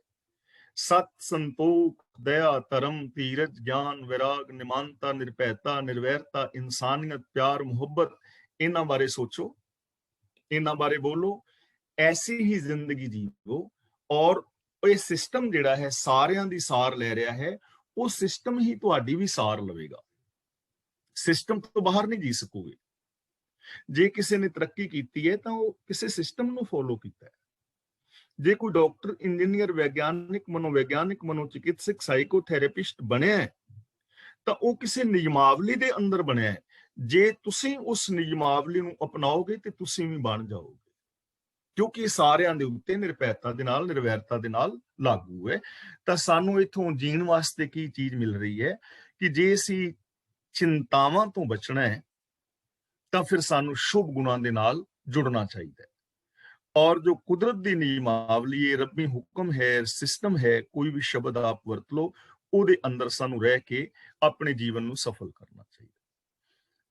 ਸਤ, ਸੰਤੋਖ, ਦਇਆ, ਧਰਮ, ਧੀਰਜ, ਗਿਆਨ, ਵਿਰਾਗ, ਨਿਮਾਨਤਾ, ਨਿਰਭੈਤਾ, ਨਿਰਵੈਰਤਾ, ਇਨਸਾਨੀਅਤ, ਪਿਆਰ, ਮੁਹੱਬਤ, ਇਹਨਾਂ ਬਾਰੇ ਸੋਚੋ, ਇਹਨਾਂ ਬਾਰੇ ਬੋਲੋ। ਐਸੀ ਹੀ ਜ਼ਿੰਦਗੀ ਜੀਵੋ, ਔਰ ਇਹ ਸਿਸਟਮ ਜਿਹੜਾ ਹੈ ਸਾਰਿਆਂ ਦੀ ਸਾਰ ਲੈ ਰਿਹਾ ਹੈ, ਉਹ ਸਿਸਟਮ ਹੀ ਤੁਹਾਡੀ ਵੀ ਸਾਰ ਲਵੇਗਾ। ਸਿਸਟਮ ਤੋਂ ਬਾਹਰ ਨਹੀਂ ਜੀ ਸਕੋਗੇ। ਜੇ ਕਿਸੇ ਨੇ ਤਰੱਕੀ ਕੀਤੀ ਹੈ ਤਾਂ ਉਹ ਕਿਸੇ ਸਿਸਟਮ ਨੂੰ ਫੋਲੋ ਕੀਤਾ ਹੈ। ਜੇ ਕੋਈ ਡਾਕਟਰ, ਇੰਜੀਨੀਅਰ, ਵਿਗਿਆਨਿਕ, ਮਨੋਵਿਗਿਆਨਿਕ, ਮਨੋਚਿਕਿਤਸਕ, ਸਾਈਕੋਥੈਰੇਪਿਸਟ ਬਣਿਆ ਹੈ ਤਾਂ ਉਹ ਕਿਸੇ ਨਿਯਮਾਵਲੀ ਦੇ ਅੰਦਰ ਬਣਿਆ ਹੈ। ਜੇ ਤੁਸੀਂ ਉਸ ਨਿਯਮਾਵਲੀ ਨੂੰ ਅਪਣਾਓਗੇ ਤੇ ਤੁਸੀਂ ਵੀ ਬਣ ਜਾਓਗੇ, ਕਿਉਂਕਿ ਇਹ ਸਾਰਿਆਂ ਦੇ ਉੱਤੇ ਨਿਰਭੈਤਾ ਦੇ ਨਾਲ, ਨਿਰਵੈਰਤਾ ਦੇ ਨਾਲ ਲਾਗੂ ਹੈ। ਤਾਂ ਸਾਨੂੰ ਇੱਥੋਂ ਜੀਣ ਵਾਸਤੇ ਕੀ ਚੀਜ਼ ਮਿਲ ਰਹੀ ਹੈ ਕਿ ਜੇ ਅਸੀਂ ਚਿੰਤਾਵਾਂ ਤੋਂ ਬਚਣਾ ਹੈ ਤਾਂ ਫਿਰ ਸਾਨੂੰ ਸ਼ੁਭ ਗੁਣਾਂ ਦੇ ਨਾਲ ਜੁੜਨਾ ਚਾਹੀਦਾ ਹੈ। ਔਰ ਜੋ ਕੁਦਰਤ ਦੀ ਨਿਯਮਾਵਲੀ ਹੈ, ਰੱਬੀ ਹੁਕਮ ਹੈ, ਸਿਸਟਮ ਹੈ, ਕੋਈ ਵੀ ਸ਼ਬਦ ਆਪ ਵਰਤ ਲਓ, ਉਹਦੇ ਅੰਦਰ ਸਾਨੂੰ ਰਹਿ ਕੇ ਆਪਣੇ ਜੀਵਨ ਨੂੰ ਸਫਲ ਕਰਨਾ ਚਾਹੀਦਾ।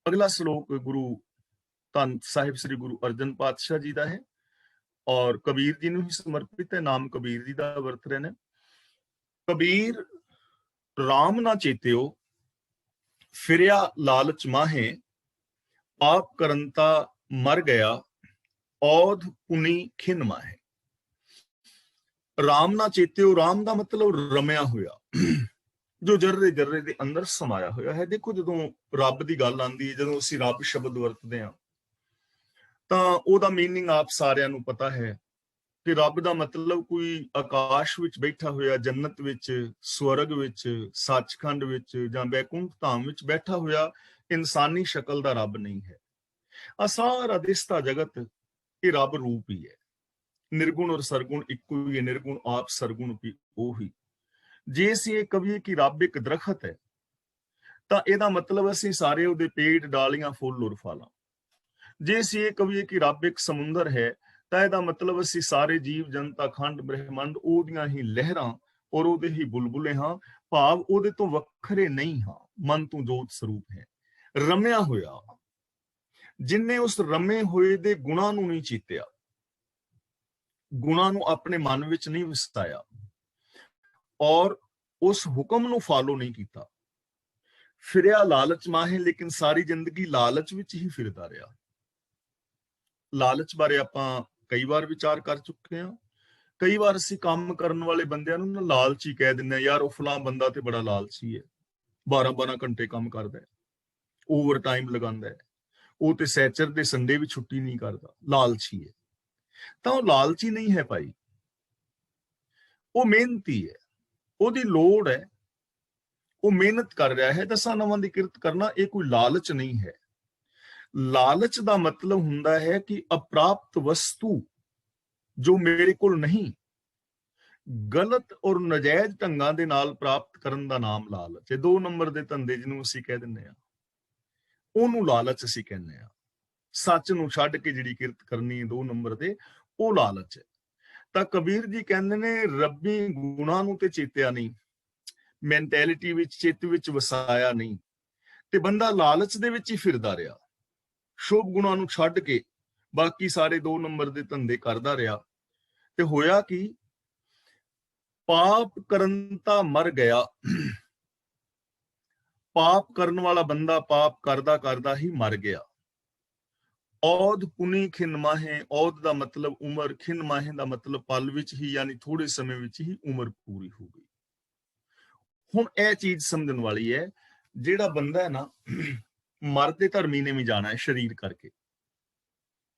ਅਗਲਾ ਸ਼ਲੋਕ ਗੁਰੂ ਧੰਨ ਸਾਹਿਬ ਸ੍ਰੀ ਗੁਰੂ ਅਰਜਨ ਪਾਤਸ਼ਾਹ ਜੀ ਦਾ ਹੈ ਔਰ ਕਬੀਰ ਜੀ ਨੂੰ ਹੀ ਸਮਰਪਿਤ ਹੈ। ਨਾਮ ਕਬੀਰ ਜੀ ਦਾ ਵਰਤ ਰਹੇ ਨੇ। ਕਬੀਰ ਰਾਮ ਨਾ ਚੇਤਿਓ, ਫਿਰਿਆ ਲਾਲਚ ਮਾਹੇ, ਪਾਪ ਕਰੰਤਾ ਮਰ ਗਿਆ, ਔਧ ਪੁਨੀ ਖਿਨ ਮਾਹੇ। ਰਾਮ ਨਾ ਚੇਤਿਓ, ਰਾਮ ਦਾ ਮਤਲਬ ਰਮਿਆ ਹੋਇਆ, ਜੋ ਜਰਰੇ ਜਰਰੇ ਦੇ ਅੰਦਰ ਸਮਾਇਆ ਹੋਇਆ ਹੈ। ਦੇਖੋ, ਜਦੋਂ ਰੱਬ ਦੀ ਗੱਲ ਆਉਂਦੀ ਹੈ, ਜਦੋਂ ਅਸੀਂ ਰੱਬ ਸ਼ਬਦ ਵਰਤਦੇ ਹਾਂ ਤਾਂ ਉਹਦਾ ਮੀਨਿੰਗ ਆਪ ਸਾਰਿਆਂ ਨੂੰ ਪਤਾ ਹੈ ਕਿ ਰੱਬ ਦਾ ਮਤਲਬ ਕੋਈ ਆਕਾਸ਼ ਵਿੱਚ ਬੈਠਾ ਹੋਇਆ, ਜੰਨਤ ਵਿੱਚ, ਸਵਰਗ ਵਿੱਚ, ਸੱਚਖੰਡ ਵਿੱਚ ਜਾਂ ਬੈਕੁੰਠ ਧਾਮ ਵਿੱਚ ਬੈਠਾ ਹੋਇਆ ਇਨਸਾਨੀ ਸ਼ਕਲ ਦਾ ਰੱਬ ਨਹੀਂ ਹੈ। ਆ ਸਾਰਾ ਦਿਸਦਾ ਜਗਤ ਇਹ ਰੱਬ ਰੂਪ ਹੀ ਹੈ। ਨਿਰਗੁਣ ਔਰ ਸਰਗੁਣ ਇੱਕੋ ਹੀ ਹੈ, ਨਿਰਗੁਣ ਆਪ, ਸਰਗੁਣ ਵੀ ਉਹੀ। ਜੇ ਅਸੀਂ ਇਹ ਕਹੀਏ ਕਿ ਰੱਬ ਇੱਕ ਦਰਖਤ ਹੈ ਤਾਂ ਇਹਦਾ ਮਤਲਬ ਅਸੀਂ ਸਾਰੇ ਉਹਦੇ ਪੇੜ, ਡਾਲੀਆਂ, ਫੁੱਲ ਔਰ ਫਲਾਂ। ਜੇ ਅਸੀਂ ਇਹ ਕਹੀਏ ਕਿ ਰੱਬ ਇੱਕ ਸਮੁੰਦਰ ਹੈ ਤਾਂ ਇਹਦਾ ਮਤਲਬ ਅਸੀਂ ਸਾਰੇ ਜੀਵ ਜਨਤਾ, ਖੰਡ ਬ੍ਰਹਿਮੰਡ ਉਹਦੀਆਂ ਹੀ ਲਹਿਰਾਂ ਔਰ ਉਹਦੇ ਹੀ ਬੁਲਬੁਲੇ ਹਾਂ, ਭਾਵ ਉਹਦੇ ਤੋਂ ਵੱਖਰੇ ਨਹੀਂ ਹਾਂ, ਮਨ ਤੋਂ ਜੋਤ ਸਰੂਪ ਹੈ। ਰਮਿਆ ਹੋਇਆ, ਜਿਨਨੇ ਉਸ ਰਮੇ ਹੋਏ ਦੇ ਗੁਣਾਂ ਨੂੰ ਨਹੀਂ ਚੀਤਿਆ, ਗੁਣਾਂ ਨੂੰ ਆਪਣੇ ਮਨ ਵਿੱਚ ਨਹੀਂ ਵਸਾਇਆ ਔਰ ਉਸ ਹੁਕਮ ਨੂੰ ਫਾਲੋ ਨਹੀਂ ਕੀਤਾ। ਫਿਰਿਆ ਲਾਲਚ ਮਾਹੇ, ਲੇਕਿਨ ਸਾਰੀ ਜ਼ਿੰਦਗੀ ਲਾਲਚ ਵਿੱਚ ਹੀ ਫਿਰਦਾ ਰਿਹਾ। ਲਾਲਚ ਬਾਰੇ ਆਪਾਂ ਕਈ ਵਾਰ ਵਿਚਾਰ ਕਰ ਚੁੱਕੇ ਹਾਂ। ਕਈ ਵਾਰ ਅਸੀਂ ਕੰਮ ਕਰਨ ਵਾਲੇ ਬੰਦਿਆਂ ਨੂੰ ਨਾ ਲਾਲਚੀ ਕਹਿ ਦਿੰਦੇ ਹਾਂ, ਯਾਰ ਉਹ ਫਲਾਂ ਬੰਦਾ ਤੇ ਬੜਾ ਲਾਲਚੀ ਹੈ, 12-12 ਘੰਟੇ ਕੰਮ ਕਰਦਾ ਹੈ, ਓਵਰ ਟਾਈਮ ਲਗਾਉਂਦਾ ਹੈ, ਉਹ ਤੇ ਸੈਚਰਡੇ ਸੰਡੇ ਵੀ ਛੁੱਟੀ ਨਹੀਂ ਕਰਦਾ, ਲਾਲਚੀ ਹੈ। ਤਾਂ ਉਹ ਲਾਲਚੀ ਨਹੀਂ ਹੈ ਭਾਈ, ਉਹ ਮਿਹਨਤੀ ਹੈ, ਉਹਦੀ ਲੋੜ ਹੈ, ਉਹ ਮਿਹਨਤ ਕਰ ਰਿਹਾ ਹੈ। ਦਸਾਂ ਨਵਾਂ ਦੀ ਕਿਰਤ ਕਰਨਾ ਇਹ ਕੋਈ ਲਾਲਚ ਨਹੀਂ ਹੈ। ਲਾਲਚ ਦਾ ਮਤਲਬ ਹੁੰਦਾ ਹੈ ਕਿ ਅਪ੍ਰਾਪਤ ਵਸਤੂ ਜੋ ਮੇਰੇ ਕੋਲ ਨਹੀਂ, ਗਲਤ ਔਰ ਨਜਾਇਜ਼ ਢੰਗਾਂ ਦੇ ਨਾਲ ਪ੍ਰਾਪਤ ਕਰਨ ਦਾ ਨਾਮ ਲਾਲਚ ਹੈ। 2 ਨੰਬਰ ਦੇ ਧੰਦੇ ਜਿਹਨੂੰ ਅਸੀਂ ਕਹਿ ਦਿੰਦੇ ਹਾਂ, ਉਹਨੂੰ ਲਾਲਚ ਅਸੀਂ ਕਹਿੰਦੇ ਹਾਂ। ਸੱਚ ਨੂੰ ਛੱਡ ਕੇ ਜਿਹੜੀ ਕਿਰਤ ਕਰਨੀ ਹੈ 2 ਨੰਬਰ ਦੇ, ਉਹ ਲਾਲਚ ਹੈ। ਤਾਂ ਕਬੀਰ ਜੀ ਕਹਿੰਦੇ ਨੇ ਰੱਬੀ ਗੁਣਾਂ ਨੂੰ ਤੇ ਚੇਤਿਆ ਨਹੀਂ, ਮੈਂਟੈਲਿਟੀ ਵਿੱਚ, ਚਿੱਤ ਵਿੱਚ ਵਸਾਇਆ ਨਹੀਂ, ਤੇ ਬੰਦਾ ਲਾਲਚ ਦੇ ਵਿੱਚ ਹੀ ਫਿਰਦਾ ਰਿਹਾ। ਸ਼ੁਭ ਗੁਣਾਂ ਨੂੰ ਛੱਡ ਕੇ ਬਾਕੀ ਸਾਰੇ 2 ਨੰਬਰ ਦੇ ਧੰਦੇ ਕਰਦਾ ਰਿਹਾ। ਤੇ ਹੋਇਆ ਕਿ ਪਾਪ ਕਰੰਤਾ ਮਰ ਗਿਆ। ਪਾਪ ਕਰਨ ਵਾਲਾ ਬੰਦਾ ਪਾਪ ਕਰਦਾ ਕਰਦਾ ਹੀ ਮਰ ਗਿਆ। ਔਧ ਪੁਨੀ ਖਿਨ ਮਾਹੇ, ਔਧ ਦਾ ਮਤਲਬ ਉਮਰ, ਖਿਨ ਮਾਹੇ ਦਾ ਮਤਲਬ ਪਲ ਵਿੱਚ ਹੀ, ਯਾਨੀ ਥੋੜੇ ਸਮੇਂ ਵਿੱਚ ਹੀ ਉਮਰ ਪੂਰੀ ਹੋ ਗਈ। ਹੁਣ ਇਹ ਚੀਜ਼ ਸਮਝਣ ਵਾਲੀ ਹੈ, ਜਿਹੜਾ ਬੰਦਾ ਹੈ ਨਾ, ਮਰਦੇ ਧਰਮੀ ਨੇ ਵੀ ਜਾਣਾ ਹੈ ਸਰੀਰ ਕਰਕੇ,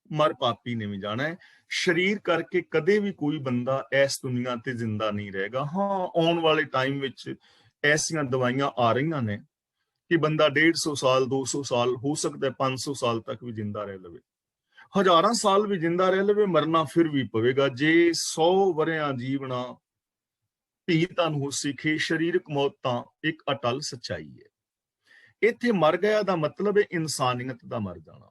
ਮਰ ਪਾਪੀ ਨੇ ਵੀ ਜਾਣਾ ਹੈ ਸਰੀਰ ਕਰਕੇ। ਕਦੇ ਵੀ ਕੋਈ ਬੰਦਾ ਇਸ ਦੁਨੀਆ ਤੇ ਜ਼ਿੰਦਾ ਨਹੀਂ ਰਹੇਗਾ। ਹਾਂ, ਆਉਣ ਵਾਲੇ ਟਾਈਮ ਵਿੱਚ ਐਸੀਆਂ ਦਵਾਈਆਂ ਆ ਰਹੀਆਂ ਨੇ ਕਿ ਬੰਦਾ 150 ਸਾਲ, 200 ਸਾਲ, ਹੋ ਸਕਦਾ 500 ਸਾਲ ਤੱਕ ਵੀ ਜਿੰਦਾ ਰਹਿ ਲਵੇ, 1000 ਸਾਲ ਵੀ ਜਿੰਦਾ ਰਹਿ ਲਵੇ, ਮਰਨਾ ਫਿਰ ਵੀ ਪਵੇਗਾ। ਜੇ 100 ਵਰਿਆਂ ਜੀਵਣਾ ਧੀ ਧਨ ਹੋ ਸਿੱਖੇ, ਸਰੀਰਕ ਮੌਤ ਤਾਂ ਇੱਕ ਅਟਲ ਸੱਚਾਈ ਹੈ। ਇੱਥੇ ਮਰ ਗਿਆ ਦਾ ਮਤਲਬ ਹੈ ਇਨਸਾਨੀਅਤ ਦਾ ਮਰ ਜਾਣਾ।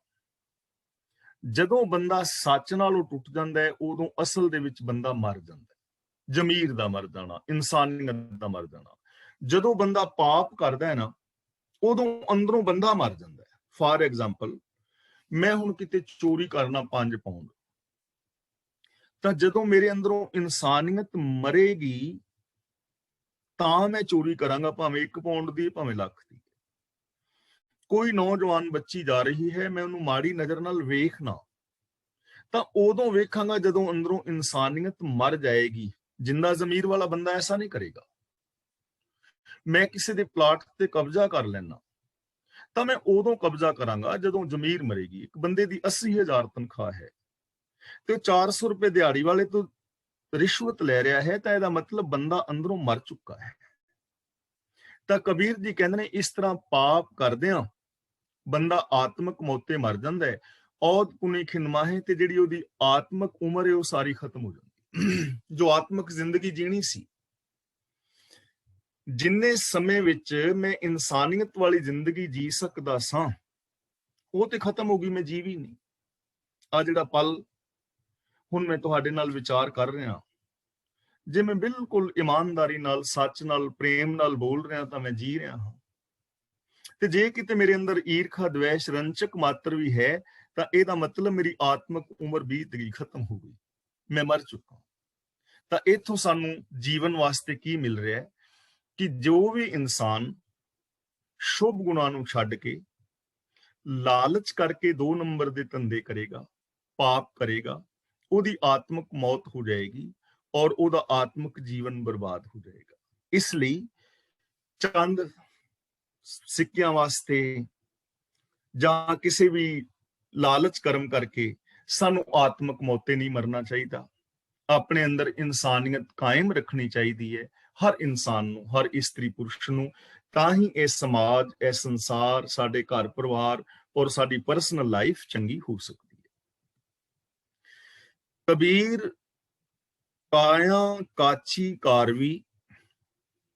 ਜਦੋਂ ਬੰਦਾ ਸੱਚ ਨਾਲੋਂ ਟੁੱਟ ਜਾਂਦਾ ਹੈ, ਉਦੋਂ ਅਸਲ ਦੇ ਵਿੱਚ ਬੰਦਾ ਮਰ ਜਾਂਦਾ ਹੈ। ਜ਼ਮੀਰ ਦਾ ਮਰ ਜਾਣਾ, ਇਨਸਾਨੀਅਤ ਦਾ ਮਰ ਜਾਣਾ। ਜਦੋਂ ਬੰਦਾ ਪਾਪ ਕਰਦਾ ਹੈ ਨਾ, ਉਦੋਂ ਅੰਦਰੋਂ ਬੰਦਾ ਮਰ ਜਾਂਦਾ ਹੈ। ਫਾਰ ਐਗਜ਼ਾਮਪਲ, ਮੈਂ ਹੁਣ ਕਿਤੇ ਚੋਰੀ ਕਰਨਾ 5 ਪਾਉਂਡ, ਤਾਂ ਜਦੋਂ ਮੇਰੇ ਅੰਦਰੋਂ ਇਨਸਾਨੀਅਤ ਮਰੇਗੀ ਤਾਂ ਮੈਂ ਚੋਰੀ ਕਰਾਂਗਾ, ਭਾਵੇਂ 1 ਪਾਉਂਡ ਦੀ, ਭਾਵੇਂ ਲੱਖ ਦੀ। ਕੋਈ ਨੌਜਵਾਨ ਬੱਚੀ ਜਾ ਰਹੀ ਹੈ, ਮੈਂ ਉਹਨੂੰ ਮਾੜੀ ਨਜ਼ਰ ਨਾਲ ਵੇਖਣਾ ਤਾਂ ਉਦੋਂ ਵੇਖਾਂਗਾ ਜਦੋਂ ਅੰਦਰੋਂ ਇਨਸਾਨੀਅਤ ਮਰ ਜਾਏਗੀ। ਜਿੰਦਾ ਜ਼ਮੀਰ ਵਾਲਾ ਬੰਦਾ ਐਸਾ ਨਹੀਂ ਕਰੇਗਾ। ਮੈਂ ਕਿਸੇ ਦੇ ਪਲਾਟ ਤੇ ਕਬਜ਼ਾ ਕਰ ਲੈਣਾ ਤਾਂ ਮੈਂ ਉਦੋਂ ਕਬਜ਼ਾ ਕਰਾਂਗਾ ਜਦੋਂ ਜ਼ਮੀਰ ਮਰੇਗੀ। ਇੱਕ ਬੰਦੇ ਦੀ 80,000 ਤਨਖਾਹ ਹੈ ਤੇ 400 ਰੁਪਏ ਦਿਹਾੜੀ ਵਾਲੇ ਤੋਂ ਰਿਸ਼ਵਤ ਲੈ ਰਿਹਾ ਹੈ, ਤਾਂ ਇਹਦਾ ਮਤਲਬ ਬੰਦਾ ਅੰਦਰੋਂ ਮਰ ਚੁੱਕਾ ਹੈ। ਤਾਂ ਕਬੀਰ ਜੀ ਕਹਿੰਦੇ ਨੇ ਇਸ ਤਰ੍ਹਾਂ ਪਾਪ ਕਰਦਿਆਂ ਬੰਦਾ ਆਤਮਕ ਮੌਤੇ ਮਰ ਜਾਂਦਾ ਹੈ। ਔਦ ਪੁਨੀ ਖਿਨਮਾਹੇ, ਤੇ ਜਿਹੜੀ ਉਹਦੀ ਆਤਮਕ ਉਮਰ ਹੈ ਉਹ ਸਾਰੀ ਖਤਮ ਹੋ ਜਾਂਦੀ। ਜੋ ਆਤਮਕ ਜ਼ਿੰਦਗੀ ਜੀਣੀ ਸੀ, ਜਿੰਨੇ ਸਮੇਂ ਵਿੱਚ ਮੈਂ ਇਨਸਾਨੀਅਤ ਵਾਲੀ ਜ਼ਿੰਦਗੀ ਜੀ ਸਕਦਾ ਸਾਂ, ਉਹ ਤੇ ਖਤਮ ਹੋ ਗਈ, ਮੈਂ ਜੀ ਵੀ ਨਹੀਂ। ਆ ਜਿਹੜਾ ਪਲ ਹੁਣ ਮੈਂ ਤੁਹਾਡੇ ਨਾਲ ਵਿਚਾਰ ਕਰ ਰਿਹਾ, ਜੇ ਮੈਂ ਬਿਲਕੁਲ ਇਮਾਨਦਾਰੀ ਨਾਲ, ਸੱਚ ਨਾਲ, ਪ੍ਰੇਮ ਨਾਲ ਬੋਲ ਰਿਹਾ ਤਾਂ ਮੈਂ ਜੀ ਰਿਹਾ ਹਾਂ। ਤੇ ਜੇ ਕਿਤੇ ਮੇਰੇ ਅੰਦਰ ਈਰਖਾ, ਦਵੇਸ਼, ਰੰਚਕ ਮਾਤਰ ਵੀ ਹੈ ਤਾਂ ਇਹਦਾ ਮਤਲਬ ਮੇਰੀ ਆਤਮਕ ਉਮਰ ਬੀਤ ਗਈ, ਖਤਮ ਹੋ ਗਈ, ਮੈਂ ਮਰ ਚੁੱਕਾ। ਤਾਂ ਇੱਥੋਂ ਸਾਨੂੰ ਜੀਵਨ ਵਾਸਤੇ ਕੀ ਮਿਲ ਰਿਹਾ ਹੈ ਕਿ ਜੋ ਵੀ ਇਨਸਾਨ ਸ਼ੁਭ ਗੁਣਾਂ ਨੂੰ ਛੱਡ ਕੇ ਲਾਲਚ ਕਰਕੇ 2 ਨੰਬਰ ਦੇ ਧੰਦੇ ਕਰੇਗਾ, ਪਾਪ ਕਰੇਗਾ, ਉਹਦੀ ਆਤਮਕ ਮੌਤ ਹੋ ਜਾਏਗੀ ਔਰ ਉਹਦਾ ਆਤਮਕ ਜੀਵਨ ਬਰਬਾਦ ਹੋ ਜਾਏਗਾ। ਇਸ ਲਈ ਚੰਦ ਸਿੱਕਿਆਂ ਵਾਸਤੇ ਜਾਂ ਕਿਸੇ ਵੀ ਲਾਲਚ ਕਰਮ ਕਰਕੇ ਸਾਨੂੰ ਆਤਮਕ ਮੌਤੇ ਨਹੀਂ ਮਰਨਾ ਚਾਹੀਦਾ। ਆਪਣੇ ਅੰਦਰ ਇਨਸਾਨੀਅਤ ਕਾਇਮ ਰੱਖਣੀ ਚਾਹੀਦੀ ਹੈ ਹਰ ਇਨਸਾਨ ਨੂੰ, ਹਰ ਇਸਤਰੀ ਪੁਰਸ਼ ਨੂੰ। ਤਾਂ ਹੀ ਇਹ ਸਮਾਜ, ਇਹ ਸੰਸਾਰ, ਸਾਡੇ ਘਰ ਪਰਿਵਾਰ ਔਰ ਸਾਡੀ ਪਰਸਨਲ ਲਾਈਫ ਚੰਗੀ ਹੋ ਸਕਦੀ ਹੈ। ਕਬੀਰ ਕਾਇਆ ਕਾਚੀ ਕਾਰਵੀ,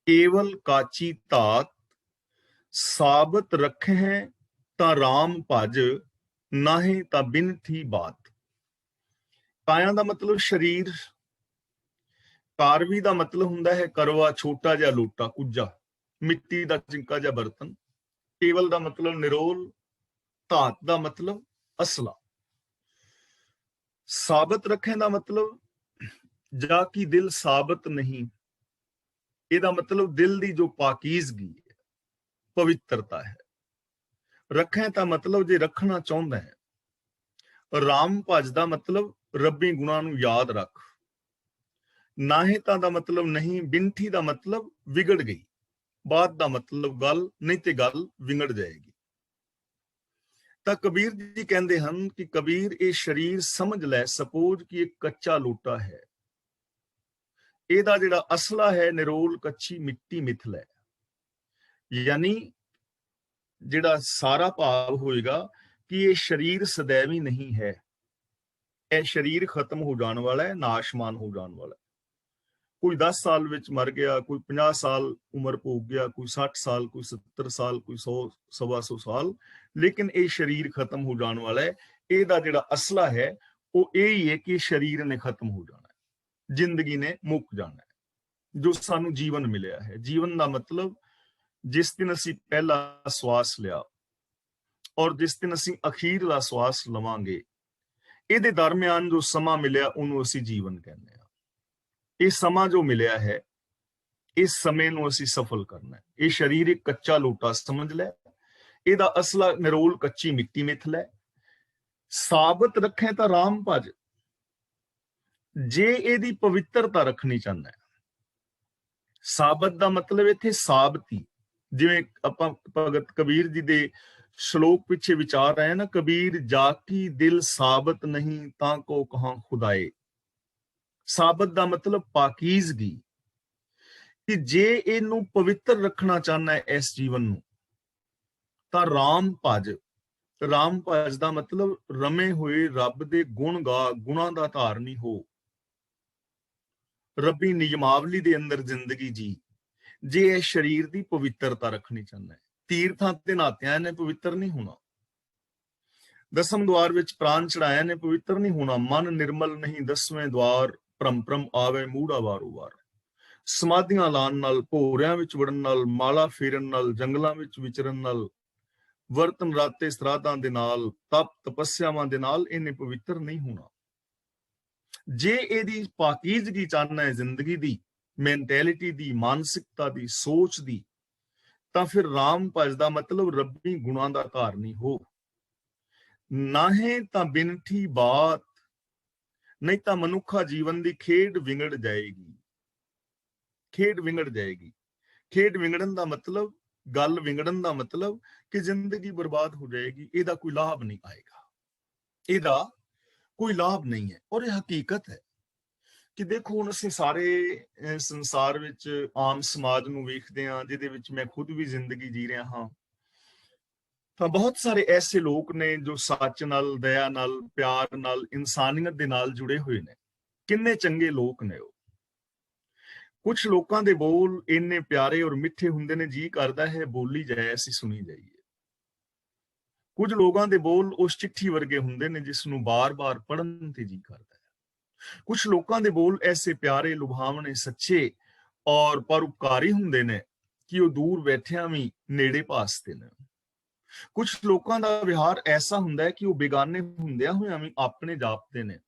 ਕੇਵਲ ਕਾਚੀ ਧਾਤ, ਸਾਬਤ ਰੱਖੇ ਤਾਂ ਰਾਮ ਭਜ, ਨਾਹੀਂ ਤਾਂ ਬਿਨ ਥੀ ਬਾਤ। ਕਾਇਆ ਦਾ ਮਤਲਬ ਸਰੀਰ, ਕਾਰਵੀ ਦਾ ਮਤਲਬ ਹੁੰਦਾ ਹੈ ਕਰਵਾ, ਛੋਟਾ ਜਿਹਾ ਲੋਟਾ, ਕੁੱਜਾ, ਮਿੱਟੀ ਦਾ ਚਿੰਕਾ ਜਿਹਾ ਬਰਤਨ। ਕੇਵਲ ਦਾ ਮਤਲਬ ਨਿਰੋਲ, ਧਾਤ ਦਾ ਮਤਲਬ ਅਸਲਾ। ਸਾਬਤ ਰੱਖਣ ਦਾ ਮਤਲਬ ਜਾ ਕੀ ਦਿਲ ਸਾਬਤ ਨਹੀਂ, ਇਹਦਾ ਮਤਲਬ ਦਿਲ ਦੀ ਜੋ ਪਾਕੀਜ਼ਗੀ ਹੈ, ਪਵਿੱਤਰਤਾ ਹੈ। ਰੱਖੇ ਤਾਂ ਮਤਲਬ ਜੇ ਰੱਖਣਾ ਚਾਹੁੰਦਾ ਹੈ। ਰਾਮ ਭਜ ਦਾ ਮਤਲਬ ਰੱਬੀ ਗੁਣਾਂ ਨੂੰ ਯਾਦ ਰੱਖ। ਨਾਹਿਤਾ ਦਾ ਮਤਲਬ ਨਹੀਂ, ਬਿੰਠੀ ਦਾ ਮਤਲਬ ਵਿਗੜ ਗਈ, ਬਾਤ ਦਾ ਮਤਲਬ ਗੱਲ, ਨਹੀਂ ਤੇ ਗੱਲ ਵਿਗੜ ਜਾਏਗੀ। ਤਾਂ ਕਬੀਰ ਜੀ ਕਹਿੰਦੇ ਹਨ ਕਿ ਕਬੀਰ ਇਹ ਸਰੀਰ ਸਮਝ ਲੈ, ਸਪੋਜ਼ ਕਿ ਇੱਕ ਕੱਚਾ ਲੋਟਾ ਹੈ, ਇਹਦਾ ਜਿਹੜਾ ਅਸਲਾ ਹੈ ਨਿਰੋਲ ਕੱਚੀ ਮਿੱਟੀ ਮਿਥਲ ਹੈ। ਯਾਨੀ ਜਿਹੜਾ ਸਾਰਾ ਭਾਵ ਹੋਏਗਾ ਕਿ ਇਹ ਸਰੀਰ ਸदैवी ਨਹੀਂ ਹੈ, ਇਹ ਸਰੀਰ ਖਤਮ ਹੋ ਜਾਣ ਵਾਲਾ ਹੈ, ਨਾਸ਼ਮਾਨ ਹੋ ਜਾਣ ਵਾਲਾ ਹੈ। ਕੋਈ 10 ਸਾਲ ਵਿੱਚ ਮਰ ਗਿਆ, ਕੋਈ 50 ਸਾਲ ਉਮਰ ਭੋਗ ਗਿਆ, ਕੋਈ 60 ਸਾਲ, ਕੋਈ 70 ਸਾਲ, ਕੋਈ 100, 125 ਸਾਲ, ਲੇਕਿਨ ਇਹ ਸਰੀਰ ਖਤਮ ਹੋ ਜਾਣ ਵਾਲਾ ਹੈ। ਇਹਦਾ ਜਿਹੜਾ ਅਸਲਾ ਹੈ ਉਹ ਇਹ ਹੀ ਹੈ ਕਿ ਸਰੀਰ ਨੇ ਖਤਮ ਹੋ ਜਾਣਾ ਹੈ, ਜ਼ਿੰਦਗੀ ਨੇ ਮੁੱਕ ਜਾਣਾ ਹੈ। ਜੋ ਸਾਨੂੰ ਜੀਵਨ ਮਿਲਿਆ ਹੈ, ਜੀਵਨ ਦਾ ਮਤਲਬ ਜਿਸ ਦਿਨ ਅਸੀਂ ਪਹਿਲਾ ਸਵਾਸ ਲਿਆ ਔਰ ਜਿਸ ਦਿਨ ਅਸੀਂ ਅਖੀਰਲਾ ਸਵਾਸ ਲਵਾਂਗੇ, ਇਹਦੇ ਦਰਮਿਆਨ ਜੋ ਸਮਾਂ ਮਿਲਿਆ ਉਹਨੂੰ ਅਸੀਂ ਜੀਵਨ ਕਹਿੰਦੇ ਹਾਂ। ਇਹ ਸਮਾਂ ਜੋ ਮਿਲਿਆ ਹੈ, ਇਸ ਸਮੇਂ ਨੂੰ ਅਸੀਂ ਸਫਲ ਕਰਨਾ ਹੈ। ਇਹ ਸਰੀਰ ਇੱਕ ਕੱਚਾ ਲੋਟਾ ਸਮਝ ਲੈ, ਇਹਦਾ ਅਸਲਾ ਨਿਰੋਲ ਕੱਚੀ ਮਿੱਟੀ ਮਿਥ ਲੈ। ਸਾਬਤ ਰੱਖੇ ਤਾਂ ਰਾਮ ਭਜ, ਜੇ ਇਹਦੀ ਪਵਿੱਤਰਤਾ ਰੱਖਣੀ ਚਾਹੁੰਦਾ ਹੈ। ਸਾਬਤ ਦਾ ਮਤਲਬ ਇੱਥੇ ਸਾਬਤੀ, ਜਿਵੇਂ ਆਪਾਂ ਭਗਤ ਕਬੀਰ ਜੀ ਦੇ ਸ਼ਲੋਕ ਪਿੱਛੇ ਵਿਚਾਰ ਰਹੇ ਨਾ, ਕਬੀਰ ਜਾਕੀ ਦਿਲ ਸਾਬਤ ਨਹੀਂ ਤਾਂ ਕੋ ਕਹਾਂ ਖੁਦਾਏ। ਸਾਬਤ ਦਾ ਮਤਲਬ ਪਾਕੀਜ਼ਗੀ, ਕਿ ਜੇ ਇਹਨੂੰ ਪਵਿੱਤਰ ਰੱਖਣਾ ਚਾਹੁੰਦਾ ਹੈ ਇਸ ਜੀਵਨ ਨੂੰ, ਤਾਂ ਰਾਮ ਭਜ। ਰਾਮ ਭਜ ਦਾ ਮਤਲਬ ਰਮੇ ਹੋਏ ਰੱਬ ਦੇ ਗੁਣ ਗਾ, ਗੁਣਾਂ ਦਾ ਧਾਰਨੀ ਹੋ, ਰੱਬੀ ਨਿਯਮਾਵਲੀ ਦੇ ਅੰਦਰ ਜ਼ਿੰਦਗੀ ਜੀ। ਜੇ ਇਹ ਸਰੀਰ ਦੀ ਪਵਿੱਤਰਤਾ ਰੱਖਣੀ ਚਾਹੁੰਦਾ ਹੈ, ਤੀਰਥਾਂ ਤੇ ਨਾਤਿਆਂ ਨੇ ਪਵਿੱਤਰ ਨਹੀਂ ਹੋਣਾ, ਦਸਮ ਦੁਆਰ ਵਿੱਚ ਪ੍ਰਾਨ ਚੜਾਇਆ ਨੇ ਪਵਿੱਤਰ ਨਹੀਂ ਹੋਣਾ, ਮਨ ਨਿਰਮਲ ਨਹੀਂ 10ਵੇਂ ਦੁਆਰ, ਭਰਮ ਭਰਮ ਆਵੇ ਮੂੜਾ ਵਾਰੋ ਵਾਰ। ਸਮਾਧੀਆਂ ਲਾਉਣ ਨਾਲ, ਭੋਰਿਆਂ ਵਿੱਚ ਵੜਨ ਨਾਲ, ਮਾਲਾ ਫੇਰਨ ਨਾਲ, ਜੰਗਲਾਂ ਵਿੱਚ ਵਿਚਰਨ ਨਾਲ, ਵਰਤਨ ਰਾਤੇ ਸਰਾਧਾਂ ਦੇ ਨਾਲ, ਤਪ ਤਪੱਸਿਆਵਾਂ ਦੇ ਨਾਲ ਇਹਨੇ ਪਵਿੱਤਰ ਨਹੀਂ ਹੋਣਾ। ਜੇ ਇਹਦੀ ਪਾਕੀਜ਼ਗੀ ਚਾਹਨਾ ਹੈ ਜ਼ਿੰਦਗੀ ਦੀ, ਮੈਂਟੈਲਿਟੀ ਦੀ, ਮਾਨਸਿਕਤਾ ਦੀ, ਸੋਚ ਦੀ, ਤਾਂ ਫਿਰ ਰਾਮ ਭਜ ਦਾ ਮਤਲਬ ਰੱਬੀ ਗੁਣਾਂ ਦਾ ਧਾਰਨੀ ਹੋ। ਨਾਹੀਂ ਤਾਂ ਬਿਨਠੀ ਬਾਤ, ਨਹੀਂ ਤਾਂ ਮਨੁੱਖਾ ਜੀਵਨ ਦੀ ਖੇਡ ਵਿਗੜ ਜਾਏਗੀ। ਖੇਡ ਵਿਗੜ ਜਾਏਗੀ। ਖੇਡ ਵਿਗੜਨ ਦਾ ਮਤਲਬ, ਗੱਲ ਵਿਗੜਨ ਦਾ ਮਤਲਬ ਕਿ ਜ਼ਿੰਦਗੀ ਬਰਬਾਦ ਹੋ ਜਾਏਗੀ। ਇਹਦਾ ਕੋਈ ਲਾਭ ਨਹੀਂ ਆਏਗਾ, ਇਹਦਾ ਕੋਈ ਲਾਭ ਨਹੀਂ ਹੈ। ਔਰ ਇਹ ਹਕੀਕਤ ਹੈ ਕਿ ਦੇਖੋ, ਹੁਣ ਅਸੀਂ ਸਾਰੇ ਸੰਸਾਰ ਵਿੱਚ ਆਮ ਸਮਾਜ ਨੂੰ ਵੇਖਦੇ ਹਾਂ, ਜਿਹਦੇ ਵਿੱਚ ਮੈਂ ਖੁਦ ਵੀ ਜ਼ਿੰਦਗੀ ਜੀ ਰਿਹਾ ਹਾਂ। ਤਾਂ ਬਹੁਤ ਸਾਰੇ ਐਸੇ ਲੋਕ ਨੇ ਜੋ ਸੱਚ ਨਾਲ, ਦਇਆ ਨਾਲ, ਪਿਆਰ ਨਾਲ, ਇਨਸਾਨੀਅਤ ਦੇ ਨਾਲ ਜੁੜੇ ਹੋਏ ਨੇ। ਕਿੰਨੇ ਚੰਗੇ ਲੋਕ ਨੇ ਉਹ। ਕੁਝ ਲੋਕਾਂ ਦੇ ਬੋਲ ਇੰਨੇ ਪਿਆਰੇ ਔਰ ਮਿੱਠੇ ਹੁੰਦੇ ਨੇ, ਜੀ ਕਰਦਾ ਹੈ ਬੋਲੀ ਜਾਏ, ਅਸੀਂ ਸੁਣੀ ਜਾਈਏ। ਕੁਝ ਲੋਕਾਂ ਦੇ ਬੋਲ ਉਸ ਚਿੱਠੀ ਵਰਗੇ ਹੁੰਦੇ ਨੇ ਜਿਸ ਨੂੰ ਬਾਰ-ਬਾਰ ਪੜ੍ਹਨ ਤੇ ਜੀ ਕਰਦਾ ਹੈ। ਕੁਝ ਲੋਕਾਂ ਦੇ ਬੋਲ ਐਸੇ ਪਿਆਰੇ, ਲੁਭਾਵਣੇ, ਸੱਚੇ ਔਰ ਪਰਉਪਕਾਰੀ ਹੁੰਦੇ ਨੇ ਕਿ ਉਹ ਦੂਰ ਬੈਠਿਆਂ ਵੀ ਨੇੜੇ ਭਾਸਦੇ ਨੇ। ਕੁਝ ਲੋਕਾਂ ਦਾ ਵਿਹਾਰ ਐਸਾ ਹੁੰਦਾ ਹੈ ਕਿ ਉਹ ਬੇਗਾਨੇ ਹੁੰਦਿਆਂ ਹੋਇਆਂ ਵੀ ਆਪਣੇ ਜਾਪਦੇ ਨੇ।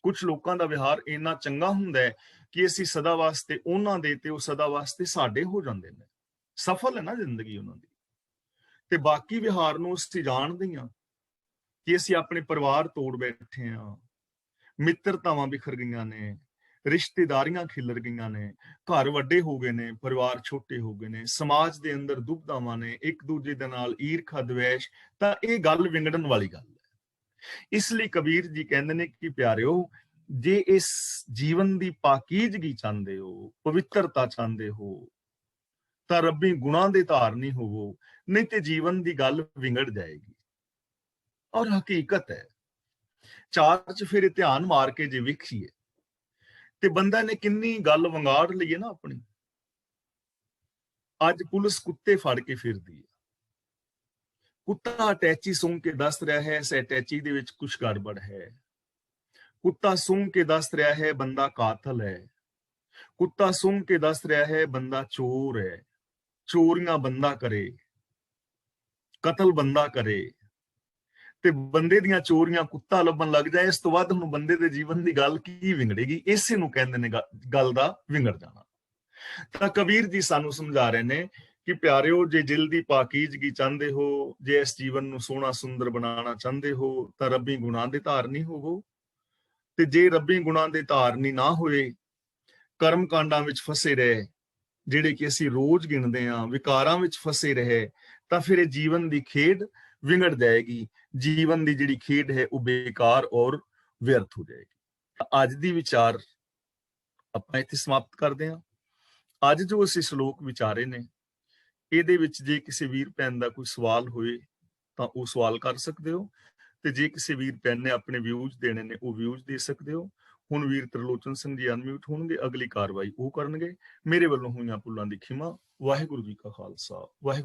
ਕੁਝ ਲੋਕਾਂ ਦਾ ਵਿਹਾਰ ਇੰਨਾ ਚੰਗਾ ਹੁੰਦਾ ਹੈ ਕਿ ਅਸੀਂ ਸਦਾ ਵਾਸਤੇ ਉਹਨਾਂ ਦੇ ਤੇ ਉਹ ਸਦਾ ਵਾਸਤੇ ਸਾਡੇ ਹੋ ਜਾਂਦੇ ਨੇ। ਸਫਲ ਹੈ ਨਾ ਜ਼ਿੰਦਗੀ ਉਹਨਾਂ ਦੀ। ਤੇ ਬਾਕੀ ਵਿਹਾਰ ਨੂੰ ਅਸੀਂ ਜਾਣਦੇ ਹਾਂ ਕਿ ਅਸੀਂ ਆਪਣੇ ਪਰਿਵਾਰ ਤੋੜ ਬੈਠੇ ਹਾਂ, ਮਿੱਤਰਤਾਵਾਂ ਬਿਖਰ ਗਈਆਂ ਨੇ, ਰਿਸ਼ਤੇਦਾਰੀਆਂ ਖਿਲਰ ਗਈਆਂ ਨੇ, ਘਰ ਵੱਡੇ ਹੋ ਗਏ ਨੇ, ਪਰਿਵਾਰ ਛੋਟੇ ਹੋ ਗਏ ਨੇ, ਸਮਾਜ ਦੇ ਅੰਦਰ ਦੁਬਧਾਵਾਂ ਨੇ, ਇੱਕ ਦੂਜੇ ਦੇ ਨਾਲ ਈਰਖਾ ਦਵੇਸ਼। ਤਾਂ ਇਹ ਗੱਲ ਵਿਗੜਨ ਵਾਲੀ ਗੱਲ ਹੈ। ਇਸ ਲਈ ਕਬੀਰ ਜੀ ਕਹਿੰਦੇ ਨੇ ਕਿ ਪਿਆਰਿਓ, ਜੇ ਇਸ ਜੀਵਨ ਦੀ ਪਾਕੀਜ਼ਗੀ ਚਾਹੁੰਦੇ ਹੋ, ਪਵਿੱਤਰਤਾ ਚਾਹੁੰਦੇ ਹੋ, ਤਾਂ ਰੱਬੀ ਗੁਣਾਂ ਦੇ ਧਾਰਨੀ ਹੋਵੋ, ਨਹੀਂ ਤੇ ਜੀਵਨ ਦੀ ਗੱਲ ਵਿਗੜ ਜਾਏਗੀ। ਔਰ ਹਕੀਕਤ ਹੈ। ਚਾਰ ਚਫੇਰੇ ਧਿਆਨ ਮਾਰ ਕੇ ਜੇ ਵੇਖੀਏ ਤੇ ਬੰਦਾ ਨੇ ਕਿੰਨੀ ਗੱਲ ਵੰਗਾੜ ਲਈਏ ਨਾ ਆਪਣੀ। ਅੱਜ ਪੁਲਿਸ ਕੁੱਤੇ ਫੜ ਕੇ ਫਿਰਦੀ ਹੈ। ਕੁੱਤਾ ਅਟੈਚੀ ਸੁੰਘ ਕੇ ਦੱਸ ਰਿਹਾ ਹੈ ਇਸ ਅਟੈਚੀ ਦੇ ਵਿੱਚ ਕੁਝ ਗੜਬੜ ਹੈ। ਕੁੱਤਾ ਸੁੰਘ ਕੇ ਦੱਸ ਰਿਹਾ ਹੈ ਬੰਦਾ ਕਾਤਲ ਹੈ। ਕੁੱਤਾ ਸੁੰਘ ਕੇ ਦੱਸ ਰਿਹਾ ਹੈ ਬੰਦਾ ਚੋਰ ਹੈ। ਚੋਰੀਆਂ ਬੰਦਾ ਕਰੇ, ਕਤਲ ਬੰਦਾ ਕਰੇ, ਤੇ ਬੰਦੇ ਦੀਆਂ ਚੋਰੀਆਂ ਕੁੱਤਾ ਲੱਭਣ ਲੱਗ ਜਾਏ। ਇਸ ਤੋਂ ਵੱਧ ਹੁਣ ਬੰਦੇ ਦੇ ਜੀਵਨ ਦੀ ਗੱਲ ਕੀ ਵਿਗੜੇਗੀ? ਇਸੇ ਨੂੰ ਕਹਿੰਦੇ ਨੇ ਗੱਲ ਦਾ ਵਿਗੜ ਜਾਣਾ। ਤਾਂ ਕਬੀਰ ਜੀ ਸਾਨੂੰ ਸਮਝਾ ਰਹੇ ਨੇ ਕਿ ਪਿਆਰਿਓ, ਜੇ ਦਿਲ ਦੀ ਪਾਕੀਜ਼ਗੀ ਚਾਹੁੰਦੇ ਹੋ, ਜੇ ਇਸ ਜੀਵਨ ਨੂੰ ਸੋਹਣਾ ਸੁੰਦਰ ਬਣਾਉਣਾ ਚਾਹੁੰਦੇ ਹੋ, ਤਾਂ ਰੱਬੀ ਗੁਣਾਂ ਦੇ ਧਾਰਨੀ ਹੋਵੋ। ਤੇ ਜੇ ਰੱਬੀ ਗੁਣਾਂ ਦੇ ਧਾਰਨੀ ਨਾ ਹੋਏ, ਕਰਮ ਕਾਂਡਾਂ ਵਿੱਚ ਫਸੇ ਰਹੇ, ਜਿਹੜੇ ਕਿ ਅਸੀਂ ਰੋਜ਼ ਗਿਣਦੇ ਹਾਂ, ਵਿਕਾਰਾਂ ਵਿੱਚ ਫਸੇ ਰਹੇ, ਤਾਂ ਫਿਰ ਇਹ ਜੀਵਨ ਦੀ ਖੇਡ ਵਿਗੜ ਜਾਏਗੀ। ਜੀਵਨ ਦੀ ਜਿਹੜੀ ਖੇਡ ਹੈ ਉਹ ਬੇਕਾਰ ਔਰ ਵਿਅਰਥ ਹੋ ਜਾਏਗੀ। ਅੱਜ ਦੀ ਵਿਚਾਰ ਆਪਾਂ ਇੱਥੇ ਸਮਾਪਤ ਕਰਦੇ ਹਾਂ। ਅੱਜ ਜੋ ਅਸੀਂ ਸ਼ਲੋਕ ਵਿਚਾਰੇ ਨੇ, ਇਹਦੇ ਵਿੱਚ ਜੇ ਕਿਸੇ ਵੀਰ ਭੈਣ ਦਾ ਕੋਈ ਸਵਾਲ ਹੋਏ ਤਾਂ ਉਹ ਸਵਾਲ ਕਰ ਸਕਦੇ ਹੋ। ਤੇ ਜੇ ਕਿਸੇ ਵੀਰ ਭੈਣ ਨੇ ਆਪਣੇ ਵਿਊਜ਼ ਦੇਣੇ ਨੇ, ਉਹ ਵਿਊਜ਼ ਦੇ ਸਕਦੇ ਹੋ। ਹੁਣ ਵੀਰ ਤਰਲੋਚਨ ਸਿੰਘ ਜੀ ਅਨਮਿਊਟ ਹੋਣਗੇ, ਅਗਲੀ ਕਾਰਵਾਈ ਉਹ ਕਰਨਗੇ। ਮੇਰੇ ਵੱਲੋਂ ਹੋਈਆਂ ਭੁੱਲਾਂ ਦੀ ਖਿਮਾ। ਵਾਹਿਗੁਰੂ ਜੀ ਕਾ ਖਾਲਸਾ, ਵਾਹਿਗੁਰੂ।